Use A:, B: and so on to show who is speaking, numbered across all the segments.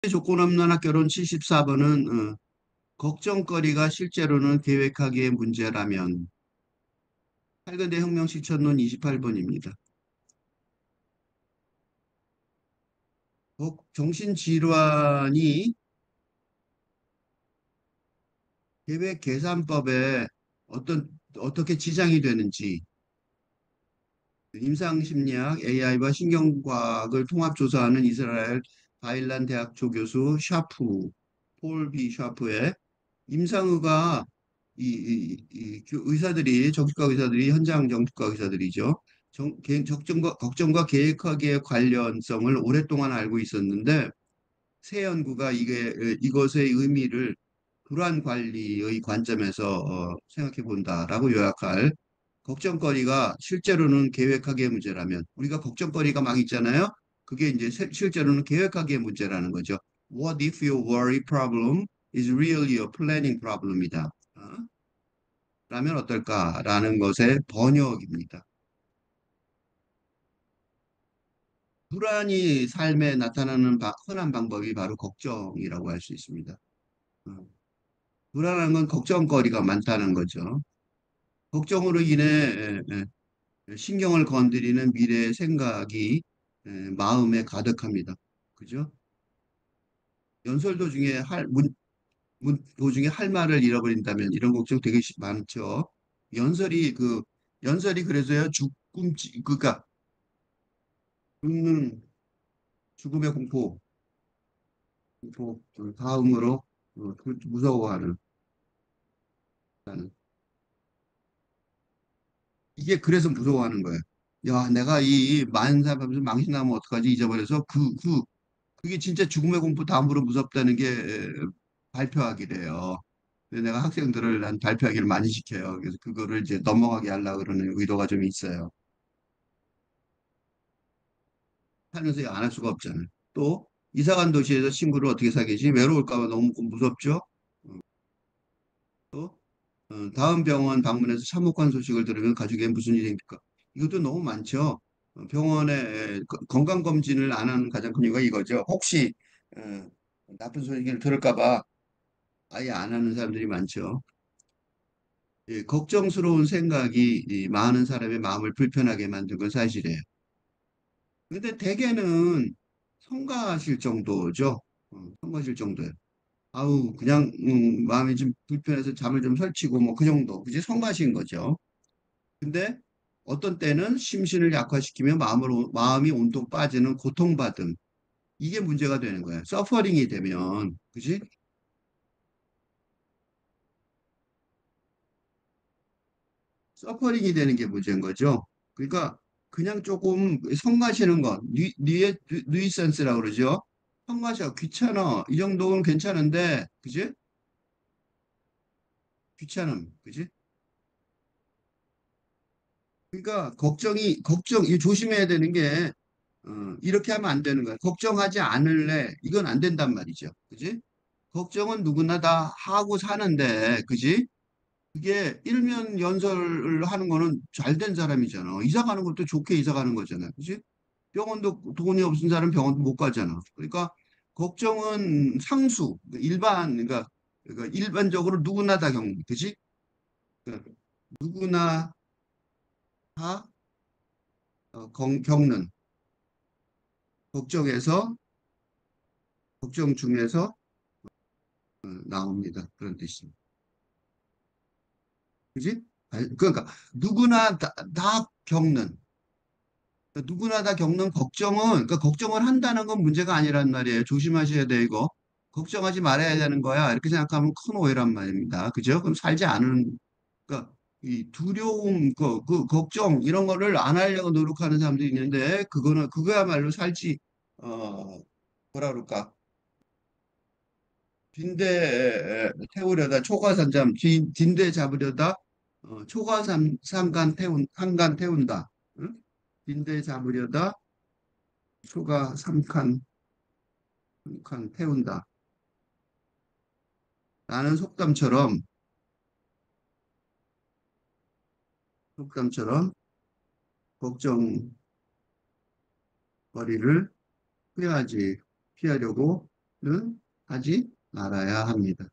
A: 조건 없는 학교론 74번은 걱정거리가 실제로는 계획하기의 문제라면. 팔근대 혁명 실천론 28번입니다. 정신질환이 계획 계산법에 어떻게 지장이 되는지 임상심리학 AI와 신경과학을 통합조사하는 이스라엘 바일란 대학 조교수 폴 B. 샤프의 임상의가 의사들이 정신과 의사들이 현장 정신과 의사들이죠. 걱정과 계획하기의 관련성을 오랫동안 알고 있었는데 새 연구가 이것의 의미를 불안 관리의 관점에서 생각해 본다라고 요약할 걱정거리가 실제로는 계획하기의 문제라면 우리가 걱정거리가 막 있잖아요. 그게 이제 실제로는 계획하기의 문제라는 거죠. What if your worry problem is really a planning problem이다. 라면 어떨까라는 것의 번역입니다. 불안이 삶에 나타나는 흔한 방법이 바로 걱정이라고 할 수 있습니다. 어, 불안한 건 걱정거리가 많다는 거죠. 걱정으로 인해 신경을 건드리는 미래의 생각이 마음에 가득합니다. 그죠? 연설 도중에 도중에 할 말을 잃어버린다면 이런 걱정 되게 많죠. 연설이 그 연설이 그래서요 그러니까 죽는 죽음의 공포 그 다음으로 무서워하는 이게 그래서 무서워하는 거예요. 야, 내가 이 만사하면서 망신하면 어떡하지 잊어버려서 그게 진짜 죽음의 공포 다음으로 무섭다는 게 발표하기래요. 그래서 내가 학생들을 난 발표하기를 많이 시켜요. 그래서 그거를 이제 넘어가게 하려고 그러는 의도가 좀 있어요. 살면서 안 할 수가 없잖아요. 또 이사간 도시에서 친구를 어떻게 사귀지? 외로울까 봐 너무 무섭죠? 어, 또 다음 병원 방문해서 참혹한 소식을 들으면 가족에 무슨 일이 생길까? 이것도 너무 많죠. 병원에 건강검진을 안 하는 가장 큰 이유가 이거죠. 혹시 어, 나쁜 소식을 들을까 봐 아예 안 하는 사람들이 많죠. 예, 걱정스러운 생각이 이 많은 사람의 마음을 불편하게 만든 건 사실이에요. 근데 대개는 성가실 정도죠. 성가실 정도예요. 아우, 그냥, 마음이 좀 불편해서 잠을 좀 설치고, 뭐, 그 정도. 그지? 성가신 거죠. 근데 어떤 때는 심신을 약화시키며 마음이 온통 빠지는 고통받음. 이게 문제가 되는 거예요. 서퍼링이 되면. 그지? 서퍼링이 되는 게 문제인 거죠. 그러니까 그냥 조금 성가시는 것, 누이센스라고 그러죠. 성가셔, 귀찮아. 이 정도는 괜찮은데, 그지? 귀찮음, 그지? 그러니까 이 조심해야 되는 게, 이렇게 하면 안 되는 거야. 걱정하지 않을래. 이건 안 된단 말이죠. 그지? 걱정은 누구나 다 하고 사는데, 그지? 그게 일면 연설을 하는 거는 잘 된 사람이잖아. 이사 가는 것도 좋게 이사 가는 거잖아. 그지? 병원도 돈이 없은 사람 병원도 못 가잖아. 그러니까 걱정은 상수, 그러니까 일반적으로 누구나 다 겪는, 그지? 그러니까 누구나 다 겪는 걱정에서 걱정 중에서 나옵니다. 그런 뜻입니다. 그지? 그러니까 다 겪는 그러니까 누구나 다 겪는 그러니까 걱정을 한다는 건 문제가 아니란 말이에요. 조심하셔야 돼, 이거. 걱정하지 말아야 되는 거야. 이렇게 생각하면 큰 오해란 말입니다. 그죠? 그럼 그러니까 이 두려움, 걱정, 이런 거를 안 하려고 노력하는 사람들이 있는데, 그거야말로 뭐라 그럴까. 태우려다 빈대 잡으려다, 한간 태운다. 응? 빈대 잡으려다, 초가 삼칸 태운다. 라는 속담처럼 걱정거리를 피하려고 하지 말아야 합니다.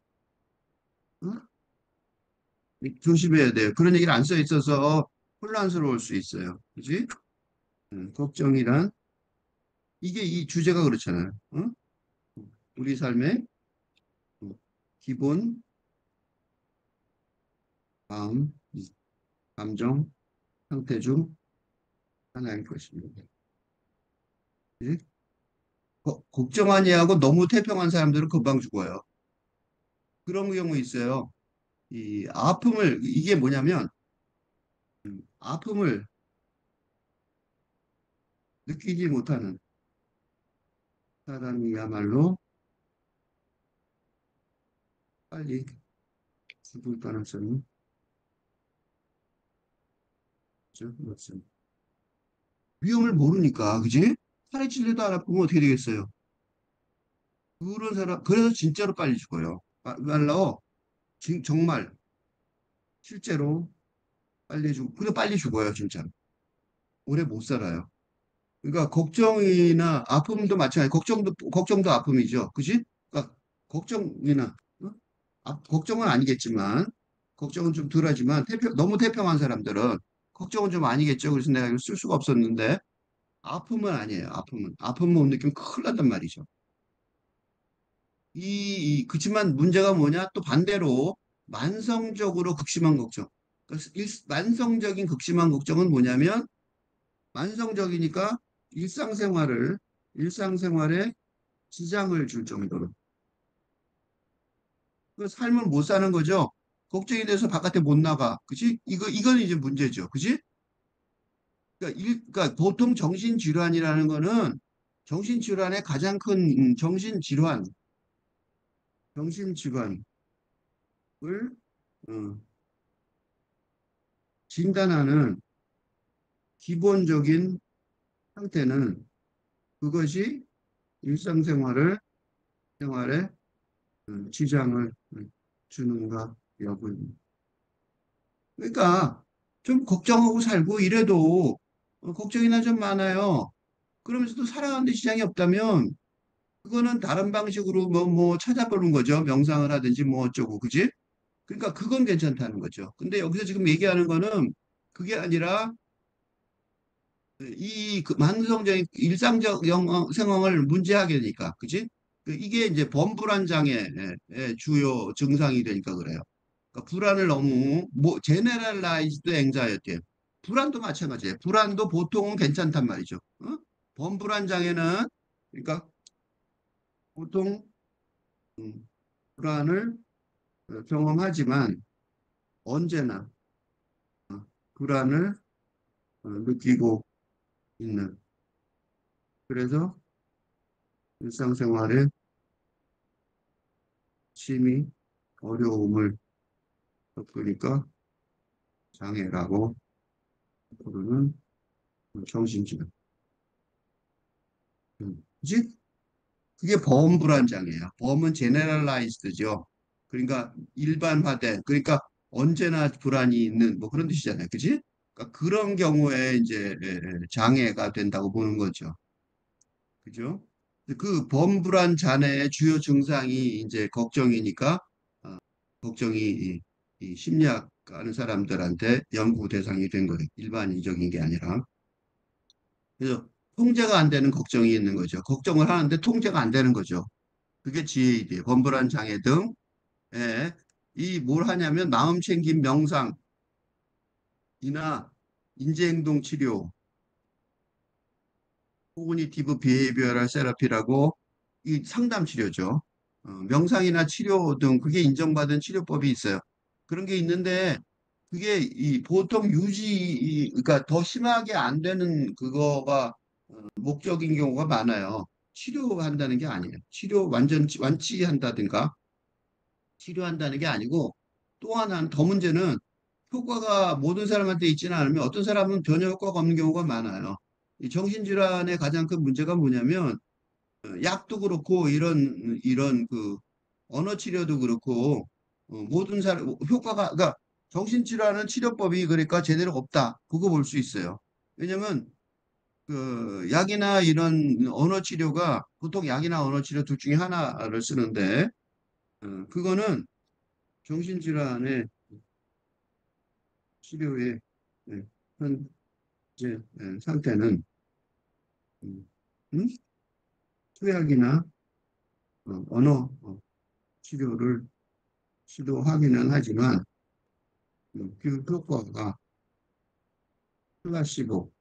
A: 어? 조심해야 돼요. 그런 얘기를 안 써 있어서 혼란스러울 수 있어요. 그지? 걱정이란 이게 이 주제가 그렇잖아요. 어? 우리 삶의 어, 기본 마음, 감정, 상태 중 하나일 것입니다. 그지? 걱정하니 하고 너무 태평한 사람들은 금방 죽어요. 그런 경우 있어요. 이 아픔을 이게 뭐냐면 아픔을 느끼지 못하는 사람이야말로 빨리 죽을 가능성이 좀 높습니다. 위험을 모르니까, 그지? 살이 찔려도 안 아프면 어떻게 되겠어요? 그런 사람, 그래서 진짜로 빨리 죽어요. 말로, 정말, 실제로 그래, 빨리 죽어요, 진짜. 오래 못 살아요. 그러니까, 걱정이나 아픔도 마찬가지, 걱정도 아픔이죠. 그지? 그러니까, 걱정이나, 어? 걱정은 아니겠지만, 걱정은 좀 덜하지만, 너무 태평한 사람들은, 걱정은 좀 아니겠죠. 그래서 내가 이걸 쓸 수가 없었는데, 아픔은 아니에요. 아픔은 못 느끼면 큰일 난단 말이죠. 그치만 문제가 뭐냐? 또 반대로 만성적으로 극심한 걱정. 그러니까 만성적인 극심한 걱정은 뭐냐면 만성적이니까 일상생활에 지장을 줄 정도로. 그 삶을 못 사는 거죠. 걱정이 돼서 바깥에 못 나가. 그치? 이건 이제 문제죠. 그치? 그러니까 보통 정신질환이라는 거는 정신질환의 가장 큰 정신질환을 어, 진단하는 기본적인 상태는 그것이 생활에 지장을 주는가 여부입니다. 그러니까 좀 걱정하고 살고 이래도 걱정이나 좀 많아요. 그러면서도 살아가는데 지장이 없다면 그거는 다른 방식으로 뭐 찾아보는 거죠. 명상을 하든지 뭐 어쩌고, 그지? 그러니까 그건 괜찮다는 거죠. 근데 여기서 지금 얘기하는 거는 그게 아니라 그 만성적인 일상적 상황을 문제하게 되니까, 그지? 이게 이제 범불안 장애의 주요 증상이 되니까 그래요. 그러니까 불안을 너무 뭐 제네럴라이즈드 앵자이어티, 불안도 마찬가지예요. 불안도 보통은 괜찮단 말이죠. 어? 범불안 장애는 그러니까 보통 음, 불안을 경험하지만 언제나 불안을 느끼고 있는. 그래서 일상생활에 심히 어려움을 겪으니까 장애라고 부르는 정신질환. 그지? 그게 범불안장애야. 범은 제네럴라이즈드죠. 그러니까 일반화된, 그러니까 언제나 불안이 있는 뭐 그런 뜻이잖아요. 그지? 그러니까 그런 경우에 이제 장애가 된다고 보는 거죠. 그죠? 그 범불안 장애의 주요 증상이 이제 걱정이니까 걱정이 이 심리학 하는 사람들한테 연구 대상이 된 거예요. 일반적인 게 아니라. 그래서 통제가 안 되는 걱정이 있는 거죠. 걱정을 하는데 통제가 안 되는 거죠. 그게 GAD, 범불안 장애 등에 이 뭘 하냐면 마음 챙김 명상이나 인지행동 치료, 코그니티브 비헤이비어럴 세라피라고 이 상담 치료죠. 명상이나 치료 등 그게 인정받은 치료법이 있어요. 그런 게 있는데 그게 이 보통 그러니까 더 심하게 안 되는 그거가 목적인 경우가 많아요. 치료한다는 게 아니에요. 완전 완치한다든가 치료한다는 게 아니고 또 하나는 더 문제는 효과가 모든 사람한테 있지는 않으면 어떤 사람은 전혀 효과가 없는 경우가 많아요. 이 정신질환의 가장 큰 문제가 뭐냐면 약도 그렇고 이런 그 언어 치료도 그렇고 모든 사람 효과가 그러니까 정신질환은 치료법이 그러니까 제대로 없다. 그거 볼 수 있어요. 왜냐면 그 약이나 이런 언어 치료가 보통 약이나 언어 치료 둘 중에 하나를 쓰는데 그거는 정신질환의 치료의 예, 현재 상태는 음, 음? 투약이나 언어 치료를 시도하기는 하지만 그 효과가 플라시보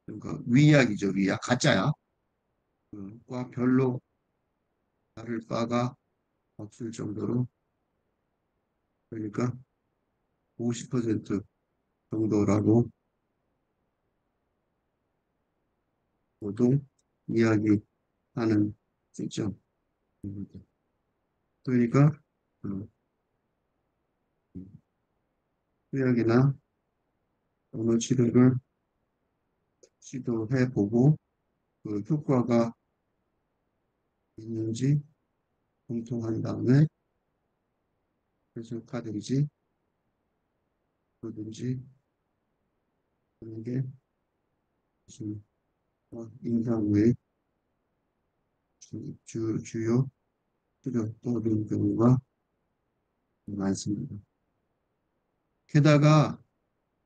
A: 그러니까 위약이죠 위약 가짜야 과 별로 다를 바가 없을 정도로 그러니까 50% 정도라고 보통 이야기하는 시점. 그러니까 어, 의학이나 언어 치료를 시도해보고 그 효과가 있는지 검토한 다음에 계속하든지 그러든지 하는 게 무슨 임상 후에 주요 치료법인 경우가 많습니다. 게다가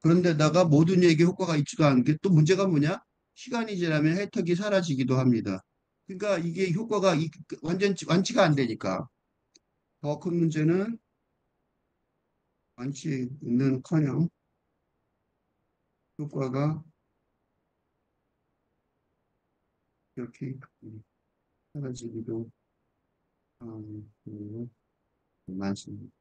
A: 그런데다가 모든 얘기 효과가 있지도 않은 게 또 문제가 뭐냐? 시간이 지나면 혜택이 사라지기도 합니다. 그러니까 이게 효과가 완전 완치가 안 되니까 더 큰 문제는 완치는커녕 효과가 이렇게 사라지기도 하는 경우가 많습니다.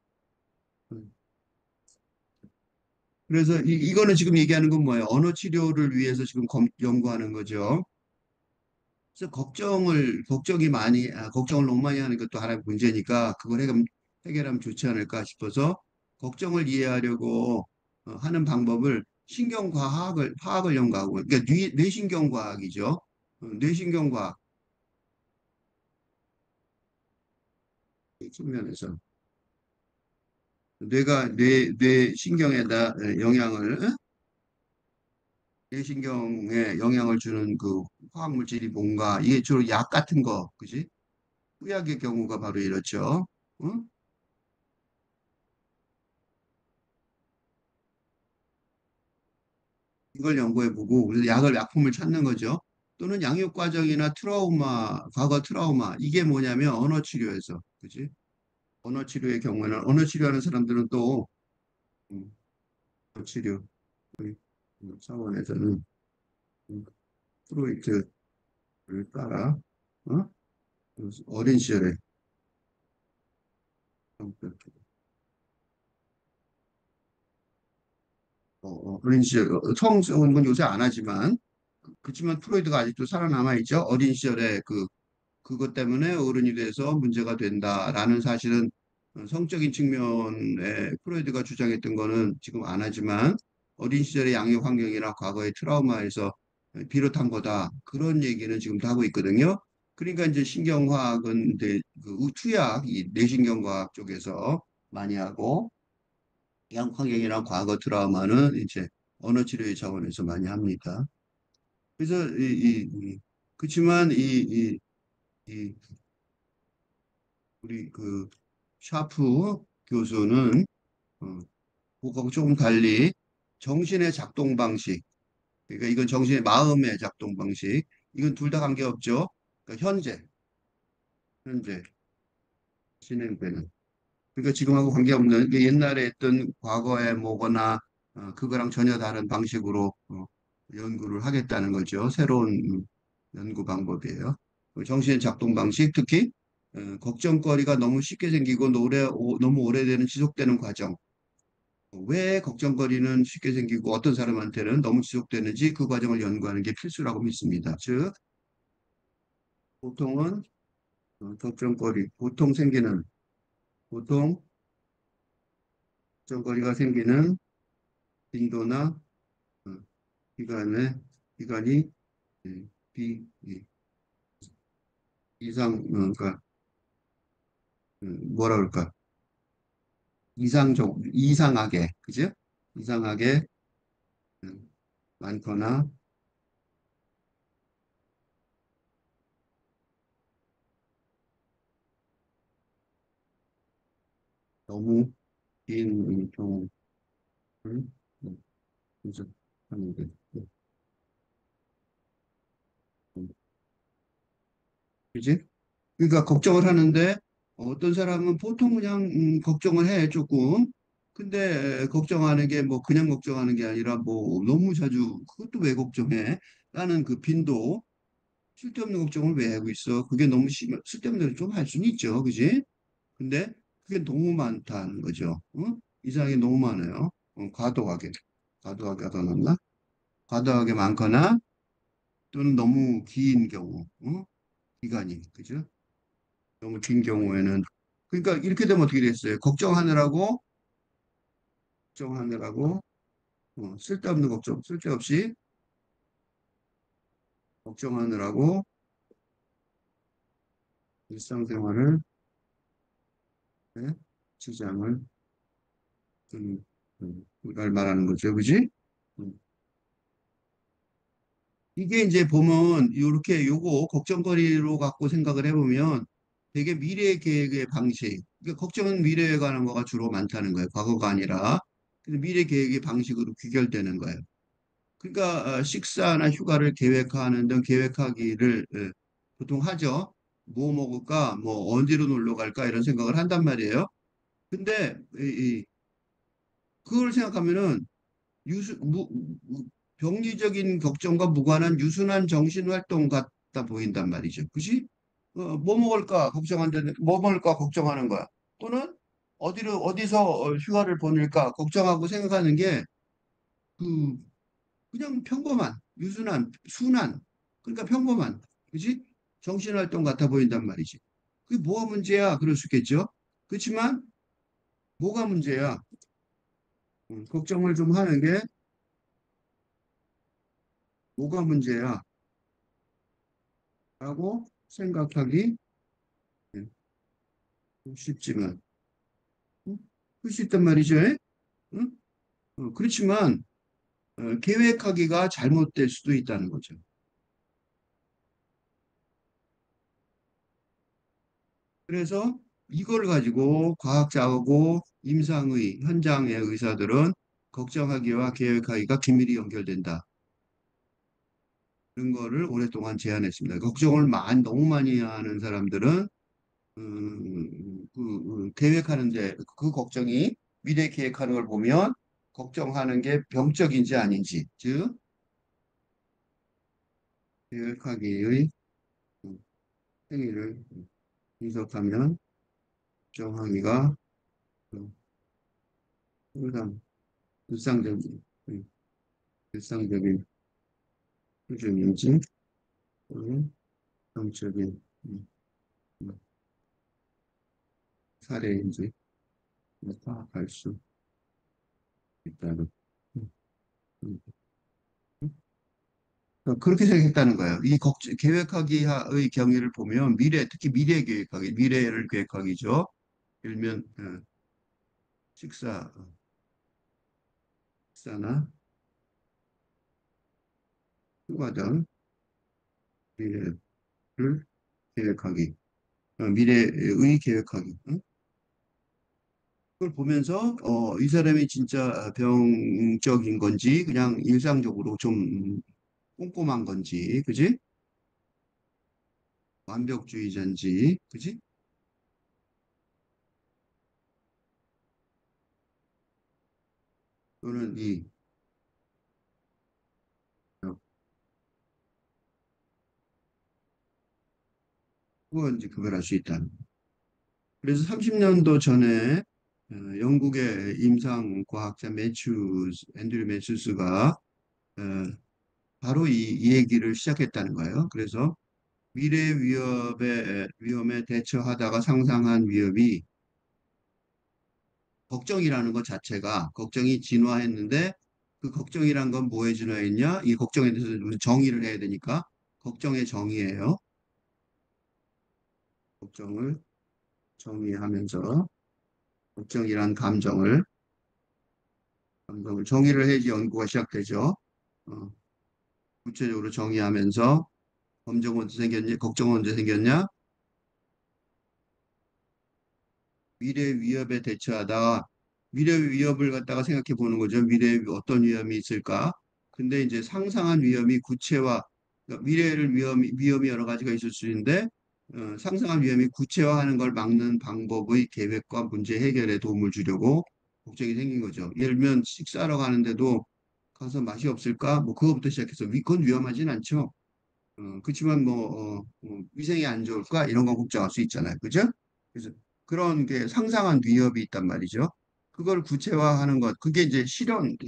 A: 그래서 이거는 지금 얘기하는 건 뭐예요? 언어 치료를 위해서 지금 연구하는 거죠. 그래서 걱정을 너무 많이 하는 것도 하나의 문제니까 그걸 해결하면 좋지 않을까 싶어서 걱정을 이해하려고 하는 방법을 파악을 연구하고, 그러니까 뇌신경과학이죠. 뇌신경과학 측면에서 뇌신경에다 뇌신경에 영향을 주는 그 화학 물질이 뭔가, 이게 주로 약 같은 거, 그지? 후약의 경우가 바로 이렇죠. 응? 이걸 연구해보고 그래서 약품을 찾는 거죠. 또는 양육 과정이나 과거 트라우마 이게 뭐냐면 언어 치료에서 그지? 언어 치료의 경우에는 언어 치료하는 사람들은 또 음, 언어 치료 차원에서는 음, 프로이트를 따라 어? 어린 시절에 어린 시절 성은 요새 안 하지만 그렇지만 프로이드가 아직도 살아남아 있죠. 어린 시절에 그것 때문에 어른이 돼서 문제가 된다라는 사실은 성적인 측면에 프로이드가 주장했던 거는 지금 안 하지만 어린 시절의 양육 환경이나 과거의 트라우마에서 비롯한 거다. 그런 얘기는 지금도 하고 있거든요. 그러니까 이제 신경화학은 이제 투약, 이 뇌신경과학 쪽에서 많이 하고 양육 환경이나 과거 트라우마는 이제 언어 치료의 차원에서 많이 합니다. 그래서 그렇지만 이 우리 샤프 교수는 어, 그거하고 조금 달리 정신의 작동 방식, 그러니까 이건 정신의 마음의 작동 방식, 이건 둘 다 관계없죠. 그러니까 현재 진행되는. 그러니까 지금하고 관계없는 게 옛날에 했던 과거에 뭐거나 그거랑 전혀 다른 방식으로 연구를 하겠다는 거죠. 새로운 연구 방법이에요. 그 정신의 작동 방식, 특히 걱정거리가 너무 쉽게 생기고 너무 오래되는 지속되는 과정. 왜 걱정거리는 쉽게 생기고 어떤 사람한테는 너무 지속되는지 그 과정을 연구하는 게 필수라고 믿습니다. 즉, 보통은 보통 걱정거리가 생기는 빈도나 어, 기간이 예, 예, 그러니까 뭐라 그럴까? 이상하게, 그죠? 이상하게 많거나 너무 긴 경우를 분석하는 게 그지? 그러니까 걱정을 하는데 어떤 사람은 보통 그냥 걱정을 해 조금. 근데 걱정하는 게 뭐 그냥 걱정하는 게 아니라 뭐 너무 자주 그것도 왜 걱정해? 라는 그 빈도 쓸데없는 걱정을 왜 하고 있어? 그게 너무 심해. 쓸데없는 좀 할 수는 있죠, 그지? 근데 그게 너무 많다는 거죠. 어? 이상하게 너무 많아요. 과도하게 하다 놨나? 과도하게 많거나 또는 너무 긴 경우, 기간이, 그죠? 너무 긴 경우에는 그러니까 이렇게 되면 어떻게 됐어요? 걱정하느라고 쓸데없는 걱정, 쓸데없이 걱정하느라고 일상생활을 네? 지장을 이걸 말하는 거죠, 그지? 음. 이게 이제 보면 이렇게 요거 걱정거리로 갖고 생각을 해보면 되게 미래 계획의 방식, 그러니까 걱정은 미래에 관한 거가 주로 많다는 거예요. 과거가 아니라. 근데 미래 계획의 방식으로 귀결되는 거예요. 그러니까 식사나 휴가를 계획하는 등 계획하기를 보통 하죠. 뭐 먹을까, 뭐 어디로 놀러 갈까 이런 생각을 한단 말이에요. 근데 그걸 생각하면은 유수 무, 병리적인 걱정과 무관한 유순한 정신 활동 같다 보인단 말이죠. 그지? 뭐 먹을까 걱정한다는 뭐 먹을까 걱정하는 거야. 또는 어디서 휴가를 보낼까 걱정하고 생각하는 게 그 그냥 평범한, 유순한, 순한, 그러니까 평범한, 그지? 정신활동 같아 보인단 말이지. 그게 뭐가 문제야? 그럴 수 있겠죠? 그렇지만 뭐가 문제야? 걱정을 좀 하는 게 뭐가 문제야? 라고 생각하기 쉽지만, 응? 그럴 수 있단 말이죠. 응? 그렇지만 계획하기가 잘못될 수도 있다는 거죠. 그래서 이걸 가지고 과학자하고 임상의 현장의 의사들은 걱정하기와 계획하기가 긴밀히 연결된다. 그런 거를 오랫동안 제안했습니다. 걱정을 너무 많이 하는 사람들은 계획하는데 그 걱정이 미래 계획하는 걸 보면 걱정하는 게 병적인지 아닌지, 즉 계획하기의 음, 행위를 분석하면 걱정하기가 음, 항상 일상적인 음, 일상적인 수준인지 또는 병적인 음, 음, 사례인지 파악할 수 있다는 음, 음. 그렇게 생각했다는 거예요. 이 계획하기의 경위를 보면 특히 미래 계획하기, 미래를 계획하기죠. 예를 들면 식사, 식사나 휴가 등 미래를 계획하기, 미래의 계획하기. 응? 그걸 보면서 이 사람이 진짜 병적인 건지 그냥 일상적으로 좀 꼼꼼한 건지, 그지? 완벽주의자인지, 그지? 또는 어, 그건지 그걸 할 수 있다. 그래서 30년도 전에 영국의 임상과학자 앤드류 매튜스가 바로 이 얘기를 시작했다는 거예요. 그래서 미래 위험에 대처하다가 상상한 위협이 걱정이라는 것 자체가 걱정이 진화했는데 그 걱정이란 건 뭐에 진화했냐? 이 걱정에 대해서 무슨 정의를 해야 되니까 걱정의 정의예요. 걱정을 정의하면서 걱정이란 감정을 정의를 해야지 연구가 시작되죠. 어, 구체적으로 정의하면서 걱정은 언제 생겼냐? 미래 위협에 대처하다. 미래 위협을 갖다가 생각해 보는 거죠. 미래에 어떤 위험이 있을까? 근데 이제 상상한 위험이 구체화, 그러니까 미래를 위험이 여러 가지가 있을 수 있는데, 상상한 위험이 구체화하는 걸 막는 방법의 계획과 문제 해결에 도움을 주려고 걱정이 생긴 거죠. 예를 들면 식사하러 가는데도 가서 맛이 없을까? 뭐 그거부터 시작해서 그건 위험하진 않죠. 그렇지만 뭐 위생이 안 좋을까? 이런 건 걱정할 수 있잖아요. 그죠? 그래서 그런 게 상상한 위협이 있단 말이죠. 그걸 구체화하는 것, 그게 이제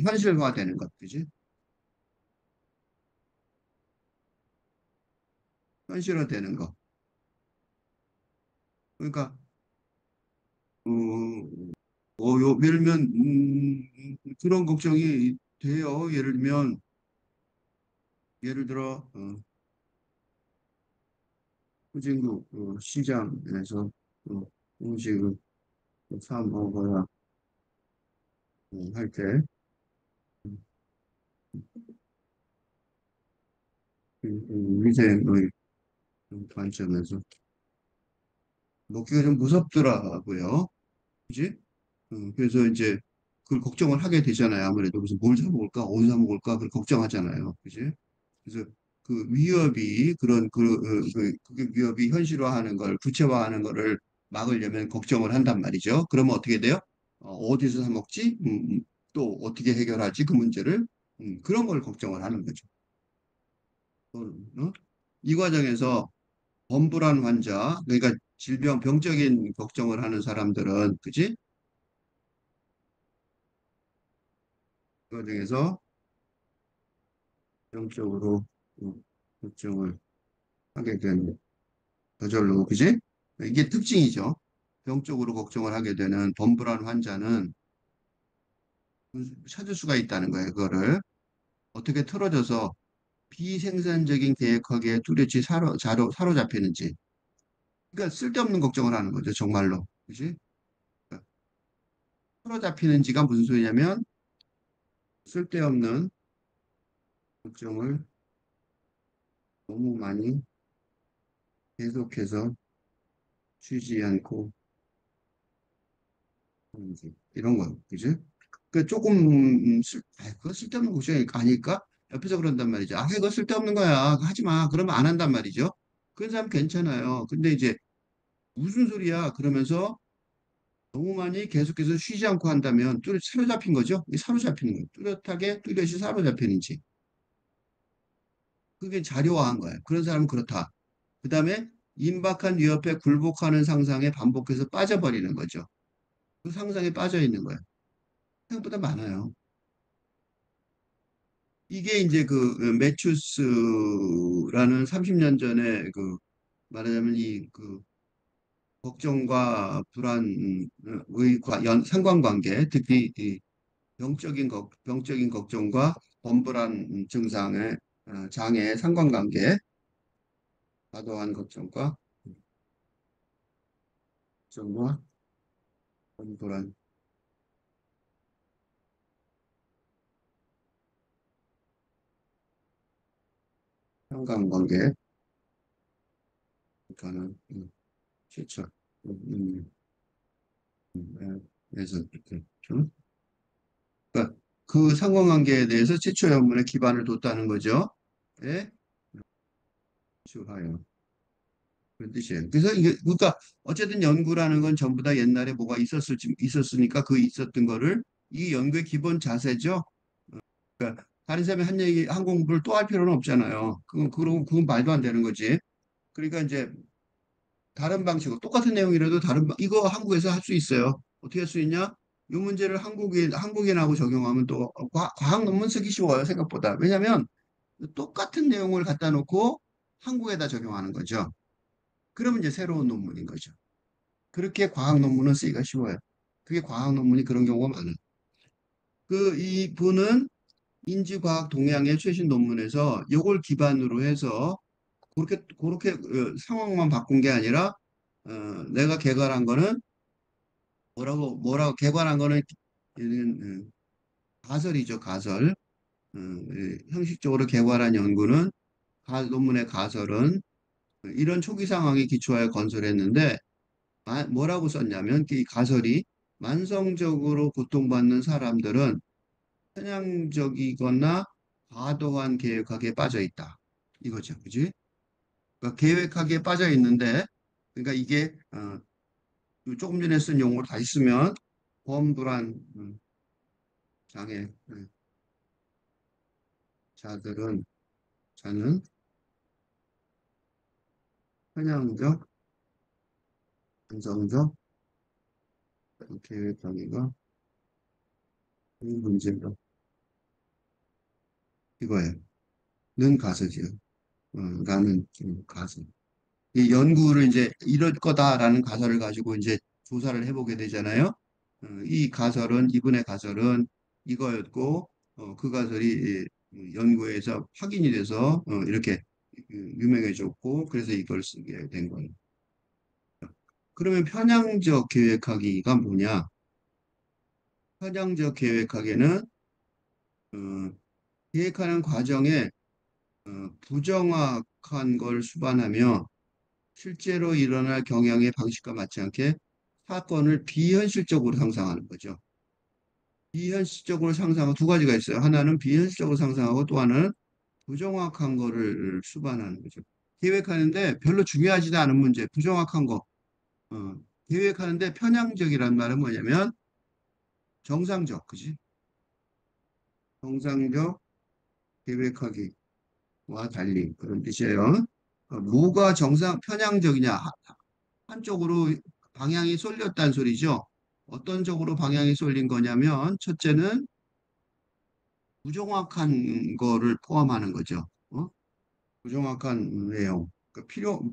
A: 현실화되는 것, 그지? 현실화되는 것. 그러니까 예를 들면 그런 걱정이 돼요. 예를 들면 예를 들어 후진국 시장에서 음식을 사 먹어야 할 때 위생의 관점에서 먹기가 좀 무섭더라고요. 그지? 그래서 이제 그걸 걱정을 하게 되잖아요. 아무래도 그래서 뭘 사 먹을까, 어디서 사 먹을까, 그걸 걱정하잖아요. 그지? 그래서 그 위협이 그런 그 위협이 현실화하는 걸 구체화하는 거를 막으려면 걱정을 한단 말이죠. 그러면 어떻게 돼요? 어디서 사 먹지? 또 어떻게 해결하지 그 문제를? 그런 걸 걱정을 하는 거죠. 이 과정에서 범불안 환자, 그러니까 병적인 걱정을 하는 사람들은, 그지? 그 과정에서 병적으로 걱정을 하게 되는 저절로, 그지? 이게 특징이죠. 병적으로 걱정을 하게 되는 범불안 환자는 찾을 수가 있다는 거예요. 그거를 어떻게 틀어져서 비생산적인 계획하기에 뚜렷이 사로잡히는지. 그러니까 쓸데없는 걱정을 하는 거죠. 정말로. 그지? 그러니까 사로잡히는지가 무슨 소리냐면 쓸데없는 걱정을 너무 많이 계속해서 쉬지 않고 하는지. 이런 거. 그지? 그 조금 그거 쓸데없는 걱정이 아닐까? 옆에서 그런단 말이죠. 그거 쓸데없는 거야. 하지 마. 그러면 안 한단 말이죠. 그런 사람 괜찮아요. 근데 이제 무슨 소리야? 그러면서 너무 많이 계속해서 쉬지 않고 한다면 뚜렷 사로잡힌 거죠. 이 사로잡히는 거예요. 뚜렷이 사로잡히는지. 그게 자료화한 거예요. 그런 사람은 그렇다. 그 다음에 임박한 위협에 굴복하는 상상에 반복해서 빠져버리는 거죠. 그 상상에 빠져 있는 거예요. 생각보다 많아요. 이게 이제 매추스라는 30년 전에 말하자면 이 걱정과 불안의 상관관계, 특히 이 병적인 걱정과 범불안 증상의 장애의 상관관계, 과도한 걱정과 범불안 상관관계, 그러니까는 실천. 그래서 이렇게 좀 그러니까 그 상관관계에 대해서 최초 연문에 기반을 뒀다는 거죠. 예? 추하여 그런 뜻이에요. 그래서 이게 그러니까 어쨌든 연구라는 건 전부 다 옛날에 뭐가 있었으니까 그 있었던 거를 이 연구의 기본 자세죠. 그러니까 다른 사람이 한 공부를 또 할 필요는 없잖아요. 그건 말도 안 되는 거지. 그러니까 이제 다른 방식으로 똑같은 내용이라도 이거 한국에서 할 수 있어요. 어떻게 할 수 있냐? 이 문제를 한국인하고 적용하면 또 과학 논문 쓰기 쉬워요, 생각보다. 왜냐하면 똑같은 내용을 갖다 놓고 한국에다 적용하는 거죠. 그러면 이제 새로운 논문인 거죠. 그렇게 과학 논문은 쓰기가 쉬워요. 그게 과학 논문이 그런 경우가 많아요. 이 분은 인지과학 동향의 최신 논문에서 이걸 기반으로 해서 그렇게 상황만 바꾼 게 아니라 내가 개발한 거는 뭐라고 개발한 거는 얘는, 가설이죠, 가설. 형식적으로 개발한 연구는 논문의 가설은 이런 초기 상황에 기초하여 건설했는데 뭐라고 썼냐면 이 가설이 만성적으로 고통받는 사람들은 편향적이거나 과도한 계획하기에 빠져 있다. 이거죠. 그지? 그러니까 계획하기에 빠져 있는데, 그러니까 이게 조금 전에 쓴 용어로 다시 쓰면 범불안 장애 자들은 자는 편향적, 안정적 계획하기가 이 문제가 이거예요. 는 가설이요. 라는 가설. 이 연구를 이제 이럴 거다라는 가설을 가지고 이제 조사를 해보게 되잖아요. 이 가설은 이분의 가설은 이거였고 그 가설이 연구에서 확인이 돼서 이렇게 유명해졌고 그래서 이걸 쓰게 된 거예요. 그러면 편향적 계획하기가 뭐냐? 편향적 계획하기는 어, 계획하는 과정에 부정확한 걸 수반하며 실제로 일어날 경향의 방식과 맞지 않게 사건을 비현실적으로 상상하는 거죠. 비현실적으로 상상하고 두 가지가 있어요. 하나는 비현실적으로 상상하고 또 하나는 부정확한 거를 수반하는 거죠. 계획하는데 별로 중요하지도 않은 문제, 부정확한 거. 어, 계획하는데 편향적이란 말은 뭐냐면 정상적, 그지? 정상적 계획하기와 달리 그런 뜻이에요. 뭐가 편향적이냐? 한쪽으로 방향이 쏠렸다는 소리죠. 어떤 쪽으로 방향이 쏠린 거냐면 첫째는 부정확한 거를 포함하는 거죠. 부정확한 내용,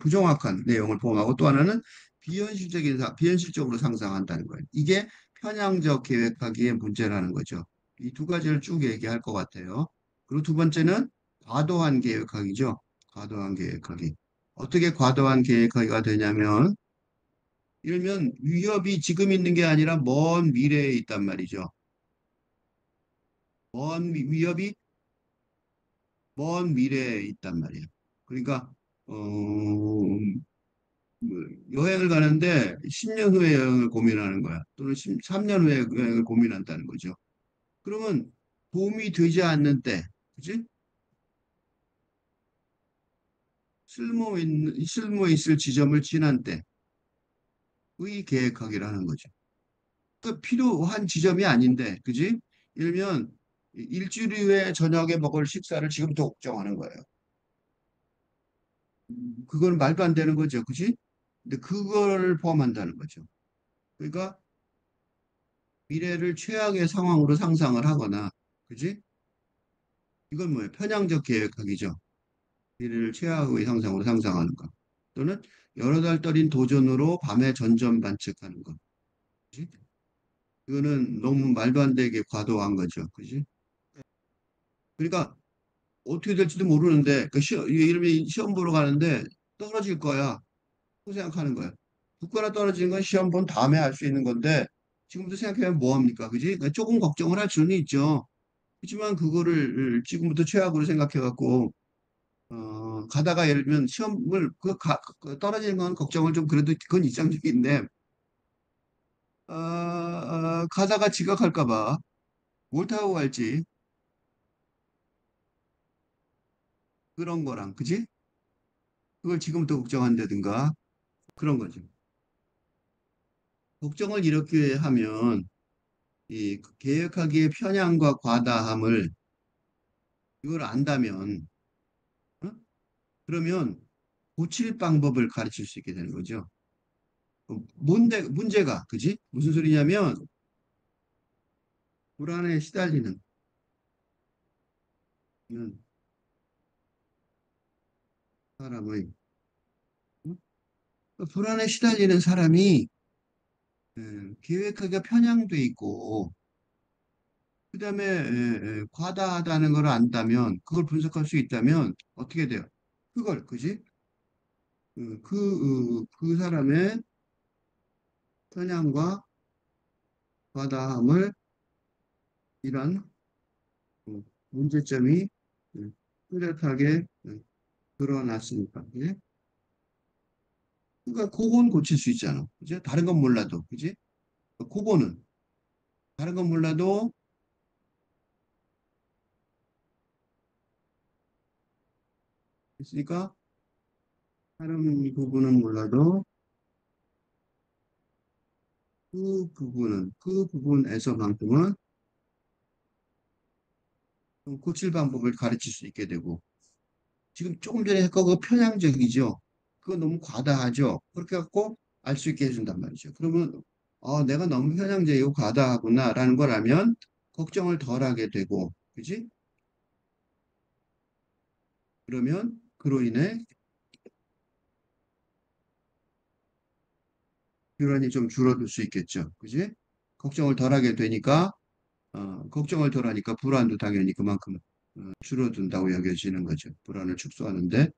A: 부정확한 내용을 포함하고 또 하나는 비현실적으로 상상한다는 거예요. 이게 편향적 계획하기의 문제라는 거죠. 이 두 가지를 쭉 얘기할 것 같아요. 그리고 두 번째는 과도한 계획하기죠. 과도한 계획하기. 어떻게 과도한 계획하기가 되냐면 일면 위협이 지금 있는 게 아니라 먼 미래에 있단 말이죠. 위협이 먼 미래에 있단 말이에요. 그러니까 뭐 여행을 가는데 10년 후에 여행을 고민하는 거야. 또는 3년 후에 여행을 고민한다는 거죠. 그러면 도움이 되지 않는 때, 그지? 쓸모 있을 지점을 지난 때의 계획하기라는 거죠. 그 필요한 지점이 아닌데, 그지? 일면 일주일 후에 저녁에 먹을 식사를 지금부터 걱정하는 거예요. 그건 말도 안 되는 거죠, 그지? 근데 그걸 포함한다는 거죠. 그러니까 미래를 최악의 상황으로 상상을 하거나, 그지? 이건 뭐예요? 편향적 계획하기죠. 미래를 최악의 상상으로 상상하는 것. 또는 여러 달 떨인 도전으로 밤에 전전반측하는 것. 그지? 이거는 너무 말도 안 되게 과도한 거죠. 그지? 그러니까 어떻게 될지도 모르는데, 그 이름이 시험 보러 가는데 떨어질 거야. 그 생각하는 거야. 붙거나 떨어지는 건 시험 본 다음에 알 수 있는 건데, 지금부터 생각하면 뭐합니까? 그지? 그러니까 조금 걱정을 할 수는 있죠. 그렇지만 그거를 지금부터 최악으로 생각해갖고, 가다가 예를 들면 시험을, 떨어지는 건 걱정을 좀 그래도 그건 이상적인데, 가다가 지각할까 봐 뭘 타고 갈지, 그런 거랑, 그지? 그걸 지금부터 걱정한다든가, 그런 거죠. 걱정을 이렇게 하면, 이 계획하기의 편향과 과다함을 이걸 안다면, 어? 그러면 고칠 방법을 가르칠 수 있게 되는 거죠. 문제가, 그지? 무슨 소리냐면, 불안에 시달리는 사람의, 어? 불안에 시달리는 사람이 계획하기가 편향돼 있고, 그 다음에 과다하다는 걸 안다면, 그걸 분석할 수 있다면, 어떻게 돼요? 그지? 그 사람의 편향과 과다함을 이런 문제점이 음, 뚜렷하게 드러났으니까. 예? 그러니까 그건 고칠 수 있잖아. 그지? 다른 건 몰라도. 그지? 그거는 다른 건 몰라도 있으니까 다른 부분은 몰라도 그 부분에서만큼은 좀 고칠 방법을 가르칠 수 있게 되고 지금 조금 전에 했고 그거 편향적이죠. 그거 너무 과다하죠. 그렇게 갖고 알 수 있게 해준단 말이죠. 그러면 내가 너무 편향적이고 과다하구나라는 걸 알면 걱정을 덜 하게 되고, 그지? 그러면 그로 인해 불안이 좀 줄어들 수 있겠죠. 그지? 걱정을 덜 하게 되니까, 걱정을 덜 하니까 불안도 당연히 그만큼 줄어든다고 여겨지는 거죠. 불안을 축소하는데,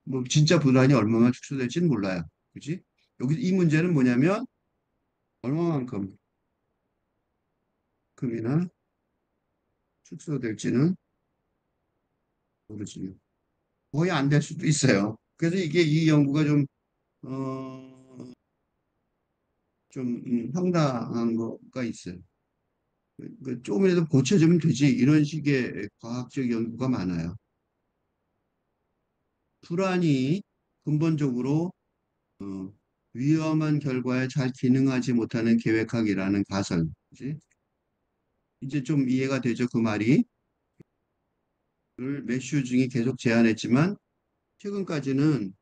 A: 뭐 진짜 불안이 얼마나 축소될지는 몰라요. 그지? 여기 이 문제는 뭐냐면 얼마만큼이나 축소될지는 모르지만 거의 안 될 수도 있어요. 그래서 이게 이 연구가 황당한 거가 있어요. 조금이라도 고쳐주면 되지. 이런 식의 과학적 연구가 많아요. 불안이 근본적으로 어, 위험한 결과에 잘 기능하지 못하는 계획학이라는 가설. 그지? 이제 좀 이해가 되죠, 그 말이. 를 매슈 중에 계속 제안했지만 최근까지는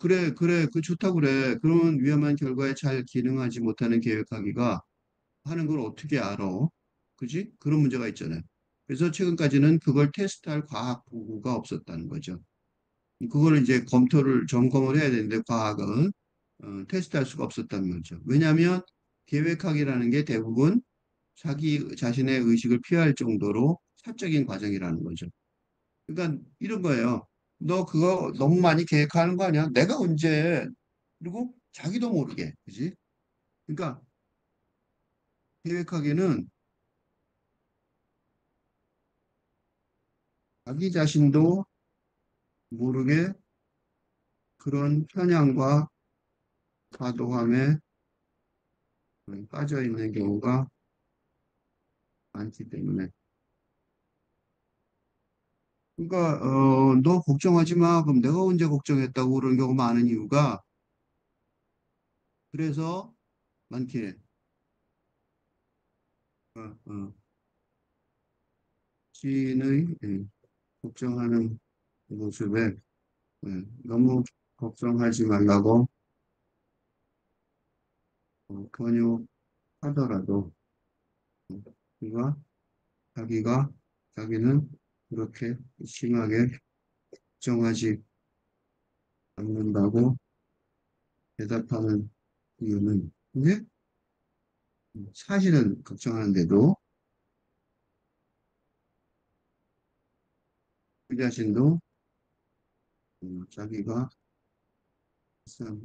A: 그래, 그 좋다 그래. 그런 위험한 결과에 잘 기능하지 못하는 계획하기가 하는 걸 어떻게 알아? 그지? 그런 문제가 있잖아요. 그래서 최근까지는 그걸 테스트할 과학 도구가 없었다는 거죠. 그걸 이제 점검을 해야 되는데 과학은 테스트할 수가 없었다는 거죠. 왜냐하면 계획학이라는 게 대부분 자기 자신의 의식을 피할 정도로 사적인 과정이라는 거죠. 그러니까 이런 거예요. 너 그거 너무 많이 계획하는 거 아니야? 내가 언제? 그리고 자기도 모르게, 그지? 그러니까 계획하기는 자기 자신도 모르게 그런 편향과 과도함에 빠져 있는 경우가 많기 때문에. 그러니까 너 걱정하지 마. 그럼 내가 언제 걱정했다고 그런 경우가 많은 이유가 그래서 많게 어, 어, 지인의 걱정하는 모습에 너무 걱정하지 말라고 권유하더라도 어, 그가 자기가 자기는 그렇게 심하게 걱정하지 않는다고 대답하는 이유는 근데 사실은 걱정하는데도 그 자신도 자기가 일상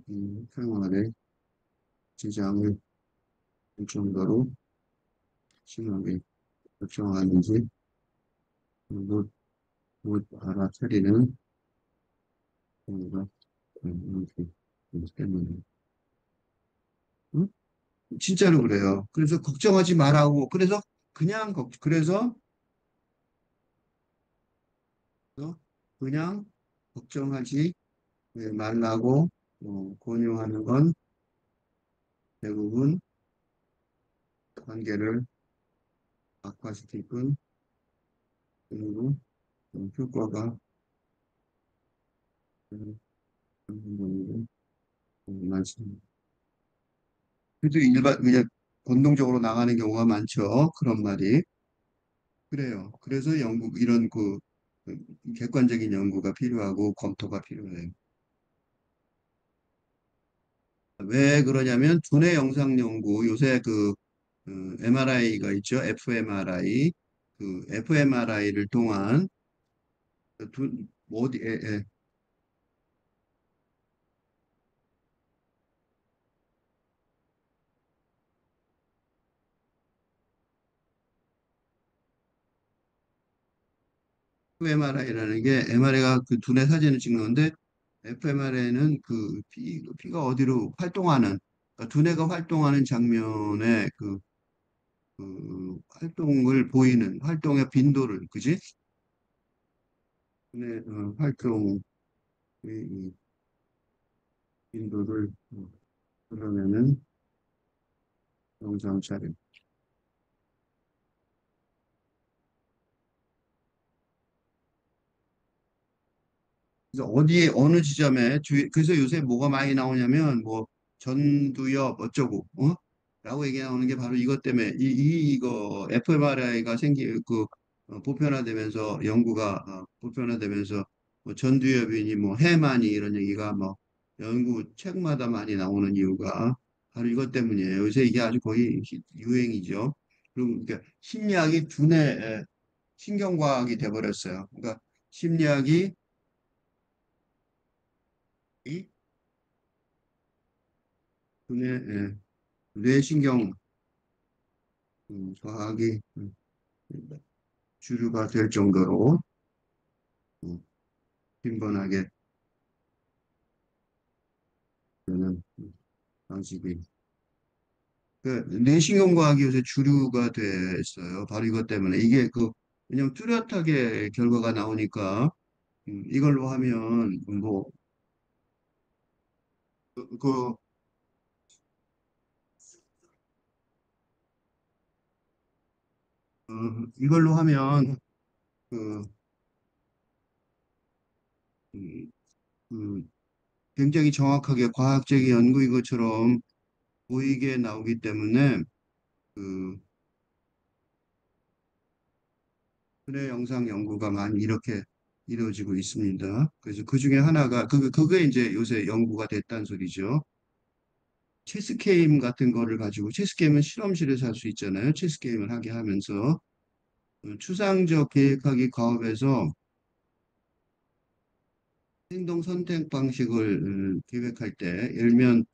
A: 생활에 지장을 줄 정도로 심하게 걱정하는지 못, 못 알아차리는 경우가 많기 때문에. 응? 진짜로 그래요. 그래서 걱정하지 말라고. 그래서 그냥 걱정하지 말라고 권유하는 건 대부분 관계를 악화시킬 뿐 그리고 효과가 많습니다. 그래도 그냥 본능적으로 나가는 경우가 많죠. 그런 말이. 그래요. 그래서 이런 그 객관적인 연구가 필요하고 검토가 필요해요. 왜 그러냐면 두뇌 영상 연구, 요새 MRI가 있죠. fMRI. 그 fMRI를 통한 두, 뭐 어디, fMRI라는 게 MRI가 그 두뇌 사진을 찍는 건데 fMRI는 그 피가 어디로 활동하는, 그러니까 두뇌가 활동하는 장면에 그 활동을 보이는 활동의 빈도를, 그지? 두뇌 활동 이 빈도를 그러면은 영상 촬영. 그래서 어디에 어느 지점에 그래서 요새 뭐가 많이 나오냐면 뭐 전두엽 어쩌고 라고 얘기 나오는 게 바로 이것 때문에 이거 fMRI가 보편화되면서 연구가 보편화되면서 뭐 전두엽이니 뭐 해마니 이런 얘기가 뭐 연구 책마다 많이 나오는 이유가 바로 이것 때문이에요. 요새 이게 아주 거의 유행이죠. 그리고 그러니까 심리학이 두뇌 신경과학이 돼버렸어요. 그러니까 심리학이 이 두뇌 뇌신경 과학이 주류가 될 정도로 음, 빈번하게 되는 방식이 뇌신경 과학이 요새 주류가 됐어요. 바로 이것 때문에 이게 그냥 뚜렷하게 결과가 나오니까 이걸로 하면 뭐 그, 그, 이걸로 하면 그, 음, 그 굉장히 정확하게 과학적인 연구인 것처럼 보이게 나오기 때문에 그 근래 영상 연구가 많이 이렇게 이루어지고 있습니다. 그래서 그 중에 하나가 그게 이제 요새 연구가 됐다는 소리죠. 체스 게임 같은 거를 가지고 체스 게임은 실험실에서 할 수 있잖아요. 체스 게임을 하게 하면서 추상적 계획하기 과업에서 행동 선택 방식을 계획할 때 예를 들면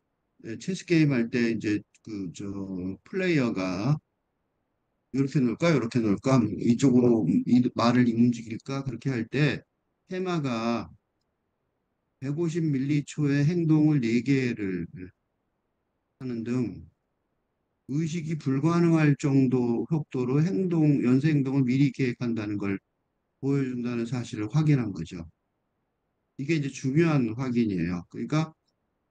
A: 체스 게임 할 때 이제 그 저 플레이어가 이렇게 놀까 이렇게 놀까 이쪽으로 이 말을 움직일까 그렇게 할 때 테마가 150m초의 행동을 4개를 하는 등 의식이 불가능할 정도 속도로 연쇄 행동을 미리 계획한다는 걸 보여준다는 사실을 확인한 거죠. 이게 이제 중요한 확인이에요. 그러니까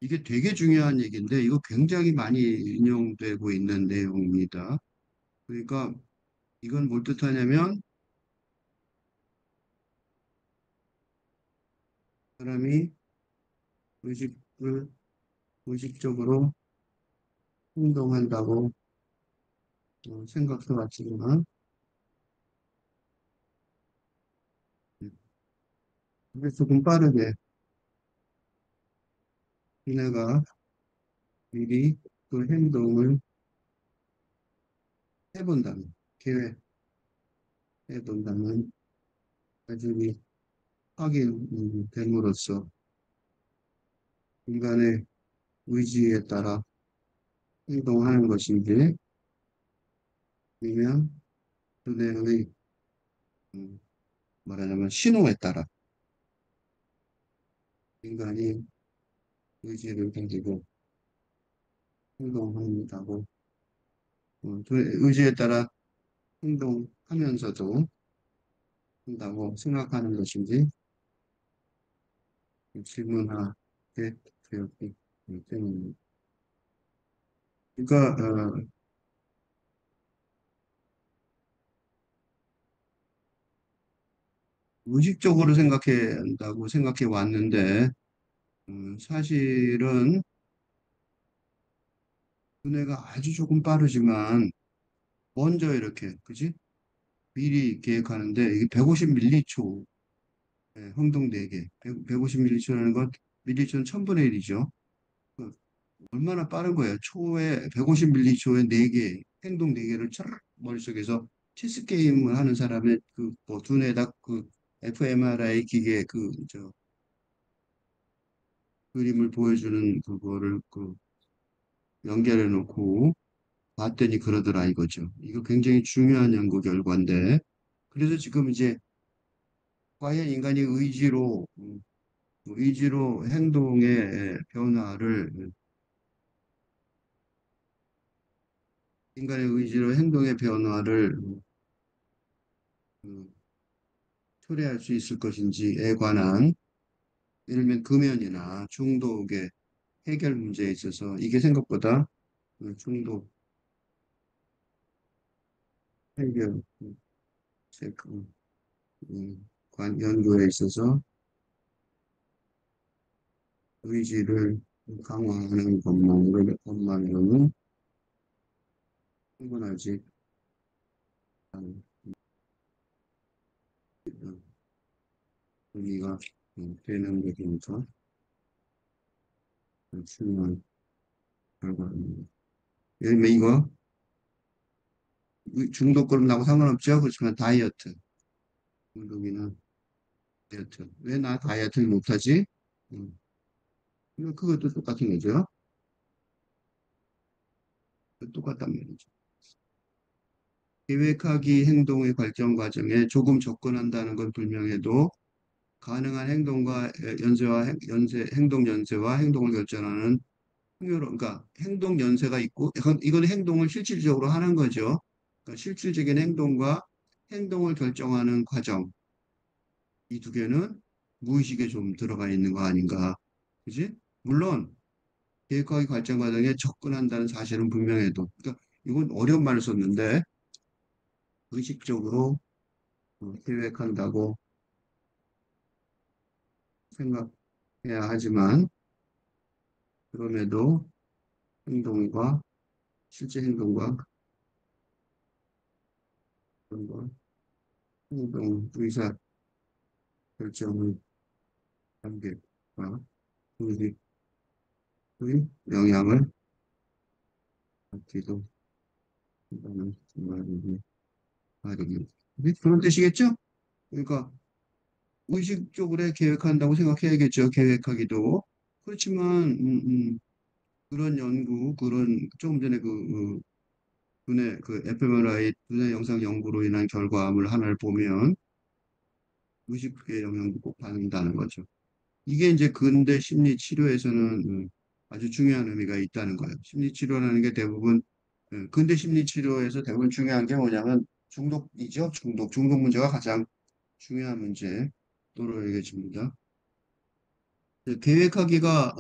A: 이게 되게 중요한 얘기인데 이거 굉장히 많이 인용되고 있는 내용입니다. 그러니까 이건 뭘 뜻하냐면 사람이 의식을 의식적으로 행동한다고 생각해 봤지만 이게 조금 빠르게 이내가 미리 그 행동을 해본다면, 계획해본다면 나중에 확인됨으로써 인간의 의지에 따라 행동하는 것인지 아니면 그대의 음, 말하자면 신호에 따라 인간이 의지를 가지고 행동한다고 그 의지에 따라 행동하면서도 한다고 생각하는 것인지 질문하게 되었기 때문입니다. 그러니까 의식적으로 생각해 한다고 생각해 왔는데 사실은 두뇌가 아주 조금 빠르지만 먼저 이렇게 그지? 미리 계획하는데 이게 150m초 행동 4개 150m초라는 건 밀리초는 1000분의 1이죠. 얼마나 빠른 거예요. 초에 150m초에 4개 행동 4개를 촤르 머릿속에서 체스 게임을 하는 사람의 그뭐 두뇌다 fMRI 기계 그림을 보여주는 그거를 연결해 놓고 봤더니 그러더라 이거죠. 이거 굉장히 중요한 연구 결과인데 그래서 지금 이제 과연 인간이 의지로 의지로 행동의 변화를 인간의 의지로 행동의 변화를 음, 초래할 수 있을 것인지에 관한 예를 들면 금연이나 중독의 해결 문제에 있어서 이게 생각보다 중독 해결 그, 연구에 있어서 의지를 강화하는 것만으로는 충분하지 않은 의미가 되는 것이니까 중요한 결과입니다. 예를 들면 이거 중독금하고 상관없죠. 그렇지만 다이어트 중독이나 다이어트 왜 나 다이어트를 못하지? 음, 그것도 똑같은 거죠. 똑같단 말이죠. 계획하기 행동의 발전 과정에 조금 접근한다는 건 분명해도 가능한 행동과 연세와 행동 연세와 행동을 결정하는 흥미로 그러니까 행동 연세가 있고 이건 행동을 실질적으로 하는 거죠. 그러니까 실질적인 행동과 행동을 결정하는 과정 이 두 개는 무의식에 좀 들어가 있는 거 아닌가, 그지? 물론 계획하기 발전 과정에 접근한다는 사실은 분명해도 그러니까 이건 어려운 말을 썼는데 의식적으로 계획한다고 생각해야 하지만 그럼에도 행동과 실제 행동과 그런 거 행동 의사 결정의 단계가 의식의 영향을 받기도 한다는 말입니다. 그런 뜻이겠죠? 그러니까 의식적으로 계획한다고 생각해야겠죠. 계획하기도. 그렇지만 그런 연구, 그런 조금 전에 두뇌 그 fMRI 두뇌 영상 연구로 인한 결과물 하나를 보면 의식의 영향도 꼭 받는다는 거죠. 이게 이제 근대 심리 치료에서는 아주 중요한 의미가 있다는 거예요. 심리 치료라는 게 대부분 근대 심리 치료에서 대부분 중요한 게 뭐냐면 중독이죠. 중독 문제가 가장 중요한 문제로 여겨집니다. 계획하기가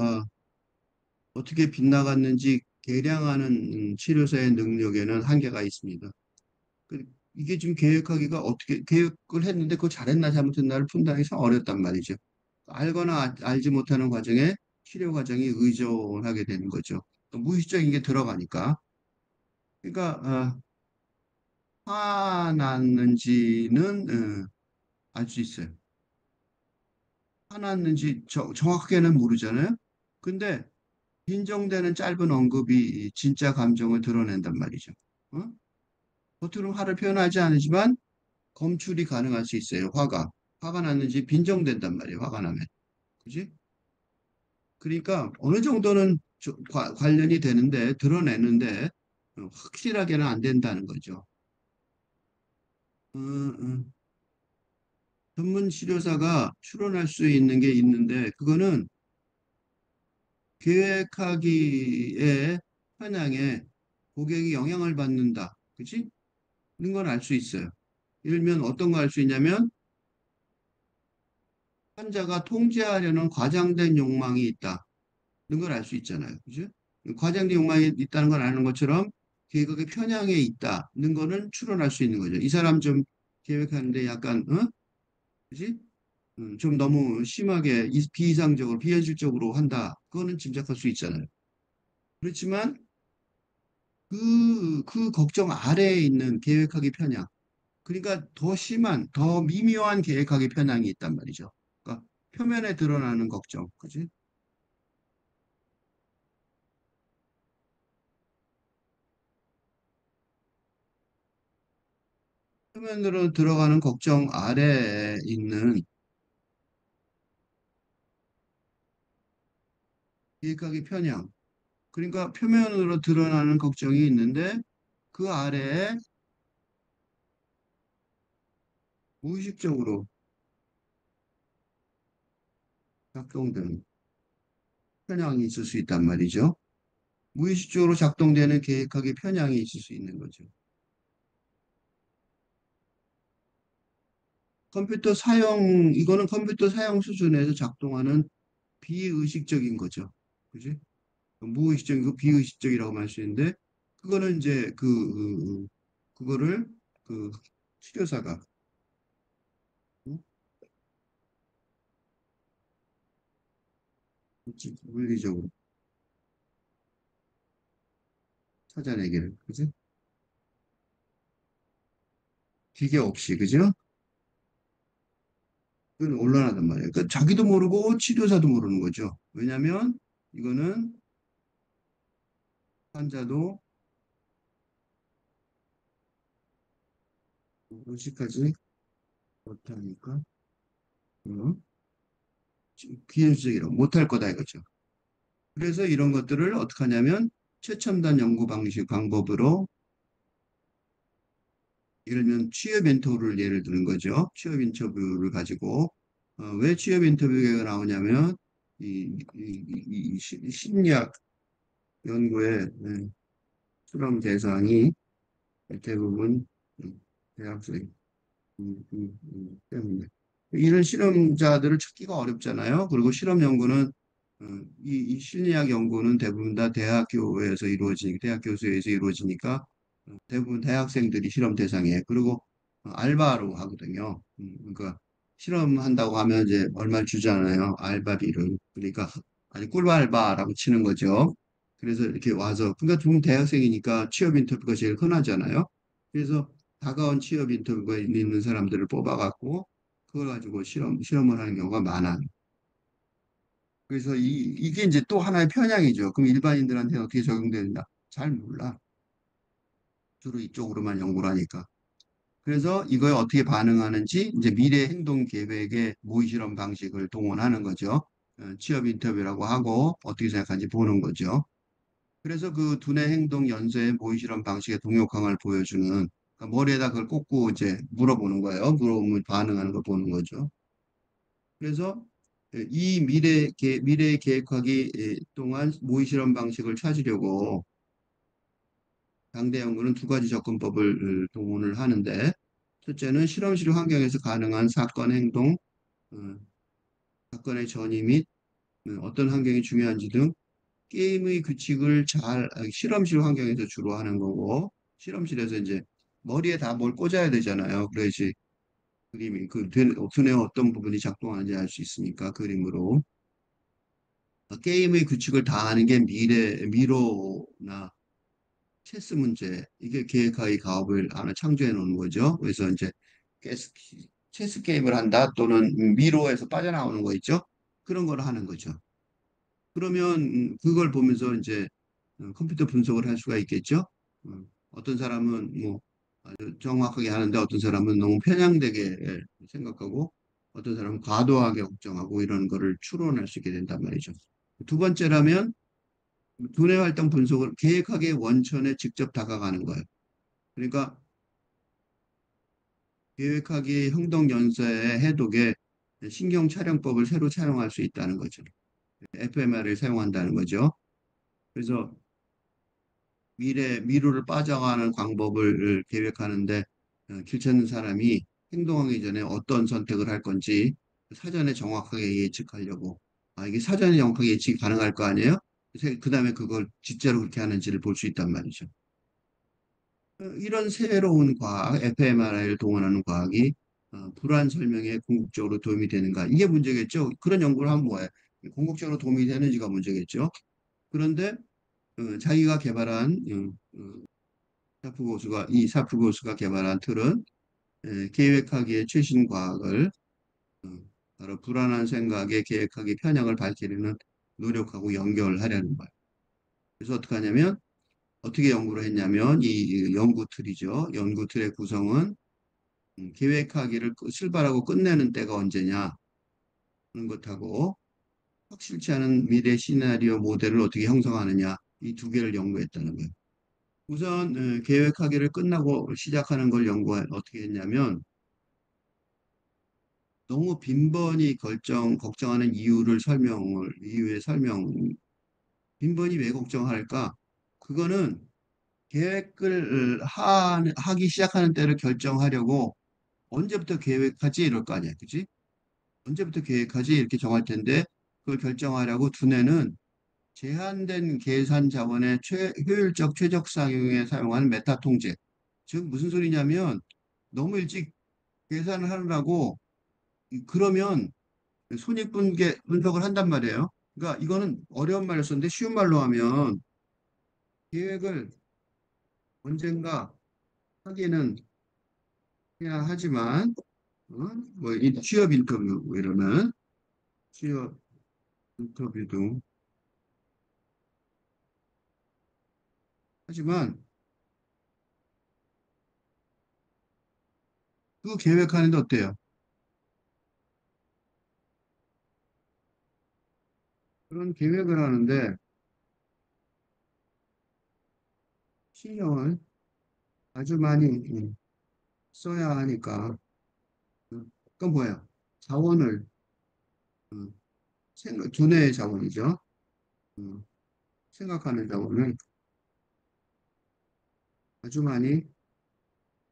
A: 어떻게 빗나갔는지 계량하는 치료사의 능력에는 한계가 있습니다. 그- 이게 지금 계획하기가 어떻게 계획을 했는데 그거 잘했나 잘못했나를 판단하기 참 어렵단 말이죠. 알거나 알지 못하는 과정에 치료 과정이 의존하게 되는 거죠. 또 무의식적인 게 들어가니까. 그러니까 화났는지는 알 수 있어요. 화났는지 정확하게는 모르잖아요. 근데 빈정되는 짧은 언급이 진짜 감정을 드러낸단 말이죠. 어? 겉으로는 화를 표현하지 않지만 검출이 가능할 수 있어요. 화가 났는지 빈정된단 말이에요. 화가 나면. 그지? 그러니까 어느 정도는 관련이 되는데 드러내는데 확실하게는 안 된다는 거죠. 전문 치료사가 추론할 수 있는 게 있는데 그거는 계획하기에 편향에 고객이 영향을 받는다. 그치? 이런 걸 알 수 있어요. 예를 들면 어떤 걸 알 수 있냐면 환자가 통제하려는 과장된 욕망이 있다. 이런 걸 알 수 있잖아요. 그죠? 과장된 욕망이 있다는 걸 아는 것처럼 계획의 편향에 있다는 거는 추론할 수 있는 거죠. 이 사람 좀 계획하는데 약간, 그지? 좀 너무 심하게 비이상적으로, 비현실적으로 한다. 그거는 짐작할 수 있잖아요. 그렇지만 그 걱정 아래에 있는 계획하기 편향. 그러니까 더 심한, 더 미묘한 계획하기 편향이 있단 말이죠. 그러니까 표면에 드러나는 걱정. 그지? 표면으로 들어가는 걱정 아래에 있는 계획하기 편향. 그러니까 표면으로 드러나는 걱정이 있는데 그 아래에 무의식적으로 작동되는 편향이 있을 수 있단 말이죠. 무의식적으로 작동되는 계획하기 편향이 있을 수 있는 거죠. 이거는 컴퓨터 사용 수준에서 작동하는 비의식적인 거죠. 그지? 무의식적이고 비의식적이라고 말 수 있는데, 그거는 이제 그거를 그 치료사가 어? 물리적으로 찾아내기를, 그지? 기계 없이, 그죠? 그건 곤란하단 말이에요. 그러니까 자기도 모르고 치료사도 모르는 거죠. 왜냐하면 이거는 환자도 의식하지 못하니까 어? 비현실적이라고 못할 거다 이거죠. 그래서 이런 것들을 어떻게 하냐면 최첨단 연구 방식 방법으로 예를 들면 취업 인터뷰를 예를 드는 거죠. 취업 인터뷰를 가지고 왜 취업 인터뷰가 나오냐면 심리학 연구의 수험 대상이 대부분 대학생 때문에 이런 실험자들을 찾기가 어렵잖아요. 그리고 실험 연구는 이 심리학 연구는 대부분 다 대학교에서 이루어지니까 대학 교수에서 이루어지니까 대부분 대학생들이 실험 대상이에요. 그리고 알바로 하거든요. 그러니까 실험한다고 하면 이제 얼마를 주잖아요. 알바비를. 그러니까 아니 꿀알바라고 치는 거죠. 그래서 이렇게 와서 그러니까 좀 대학생이니까 취업 인터뷰가 제일 흔하잖아요. 그래서 다가온 취업 인터뷰가 있는 사람들을 뽑아갖고 그걸 가지고 실험을 하는 경우가 많아요. 그래서 이게 이제 또 하나의 편향이죠. 그럼 일반인들한테는 어떻게 적용되느냐? 잘 몰라. 주로 이쪽으로만 연구를 하니까. 그래서 이거에 어떻게 반응하는지 이제 미래 행동 계획의 모의 실험 방식을 동원하는 거죠. 취업 인터뷰라고 하고 어떻게 생각하는지 보는 거죠. 그래서 그 두뇌 행동 연쇄의 모의 실험 방식의 동력항을 보여주는 그러니까 머리에다 그걸 꽂고 이제 물어보는 거예요. 물어보면 반응하는 걸 보는 거죠. 그래서 이 미래 계획하기 동안 모의 실험 방식을 찾으려고 당대 연구는 두 가지 접근법을 동원을 하는데 첫째는 실험실 환경에서 가능한 사건 행동, 어, 사건의 전이 및 어떤 환경이 중요한지 등 게임의 규칙을 실험실 환경에서 주로 하는 거고 실험실에서 이제 머리에 다 뭘 꽂아야 되잖아요. 그래야지 그림이 두뇌 어떤 부분이 작동하는지 알 수 있으니까 그림으로 게임의 규칙을 다 아는 게 미로나 체스 문제, 이게 계획하의 가업을 하나 창조해 놓은 거죠. 그래서 이제 체스 체스 게임을 한다 또는 미로에서 빠져나오는 거 있죠. 그런 걸 하는 거죠. 그러면 그걸 보면서 이제 컴퓨터 분석을 할 수가 있겠죠. 어떤 사람은 뭐 아주 정확하게 하는데 어떤 사람은 너무 편향되게 생각하고 어떤 사람은 과도하게 걱정하고 이런 거를 추론할 수 있게 된단 말이죠. 두 번째라면 두뇌 활동 분석을 계획하게 원천에 직접 다가가는 거예요. 그러니까 계획하기 행동 연쇄의 해독에 신경 촬영법을 새로 사용할 수 있다는 거죠. fMR을 사용한다는 거죠. 그래서 미루를 빠져가는 방법을 계획하는데 길 찾는 사람이 행동하기 전에 어떤 선택을 할 건지 사전에 정확하게 예측하려고. 이게 사전에 정확하게 예측이 가능할 거 아니에요? 그 다음에 그걸 진짜로 그렇게 하는지를 볼 수 있단 말이죠. 이런 새로운 과학, fMRI를 동원하는 과학이 불안 설명에 궁극적으로 도움이 되는가? 이게 문제겠죠. 그런 연구를 하면 뭐예요? 궁극적으로 도움이 되는지가 문제겠죠. 그런데 자기가 개발한 이 사프 고수가 개발한 틀은 계획하기의 최신 과학을 어, 바로 불안한 생각의 계획하기 편향을 밝히려는 노력하고 연결하려는 거예요. 그래서 어떻게 하냐면 어떻게 연구를 했냐면 이 연구 틀이죠. 연구 틀의 구성은 계획하기를 출발하고 끝내는 때가 언제냐 하는 것하고 확실치 않은 미래 시나리오 모델을 어떻게 형성하느냐 이 두 개를 연구했다는 거예요. 우선 계획하기를 끝나고 시작하는 걸 어떻게 했냐면 너무 빈번히 걱정하는 이유의 빈번히 왜 걱정할까? 그거는 계획을 하기 시작하는 때를 결정하려고 언제부터 계획하지? 이럴 거 아니야. 그치? 언제부터 계획하지? 이렇게 정할 텐데 그걸 결정하려고 두뇌는 제한된 계산 자원의 효율적 최적 사용에 사용하는 메타 통제. 즉 무슨 소리냐면 너무 일찍 계산을 하느라고 그러면 분석을 한단 말이에요. 그러니까 이거는 어려운 말을 썼는데 쉬운 말로 하면 계획을 언젠가 하기는 해야 하지만 어? 뭐이 취업 인터뷰 뭐 이러면 취업 인터뷰도 하지만 그 계획하는데 어때요? 그런 계획을 하는데 신경을 아주 많이 써야 하니까 그건 뭐야? 자원을 두뇌의 자원이죠. 음, 생각하는 자원을 아주 많이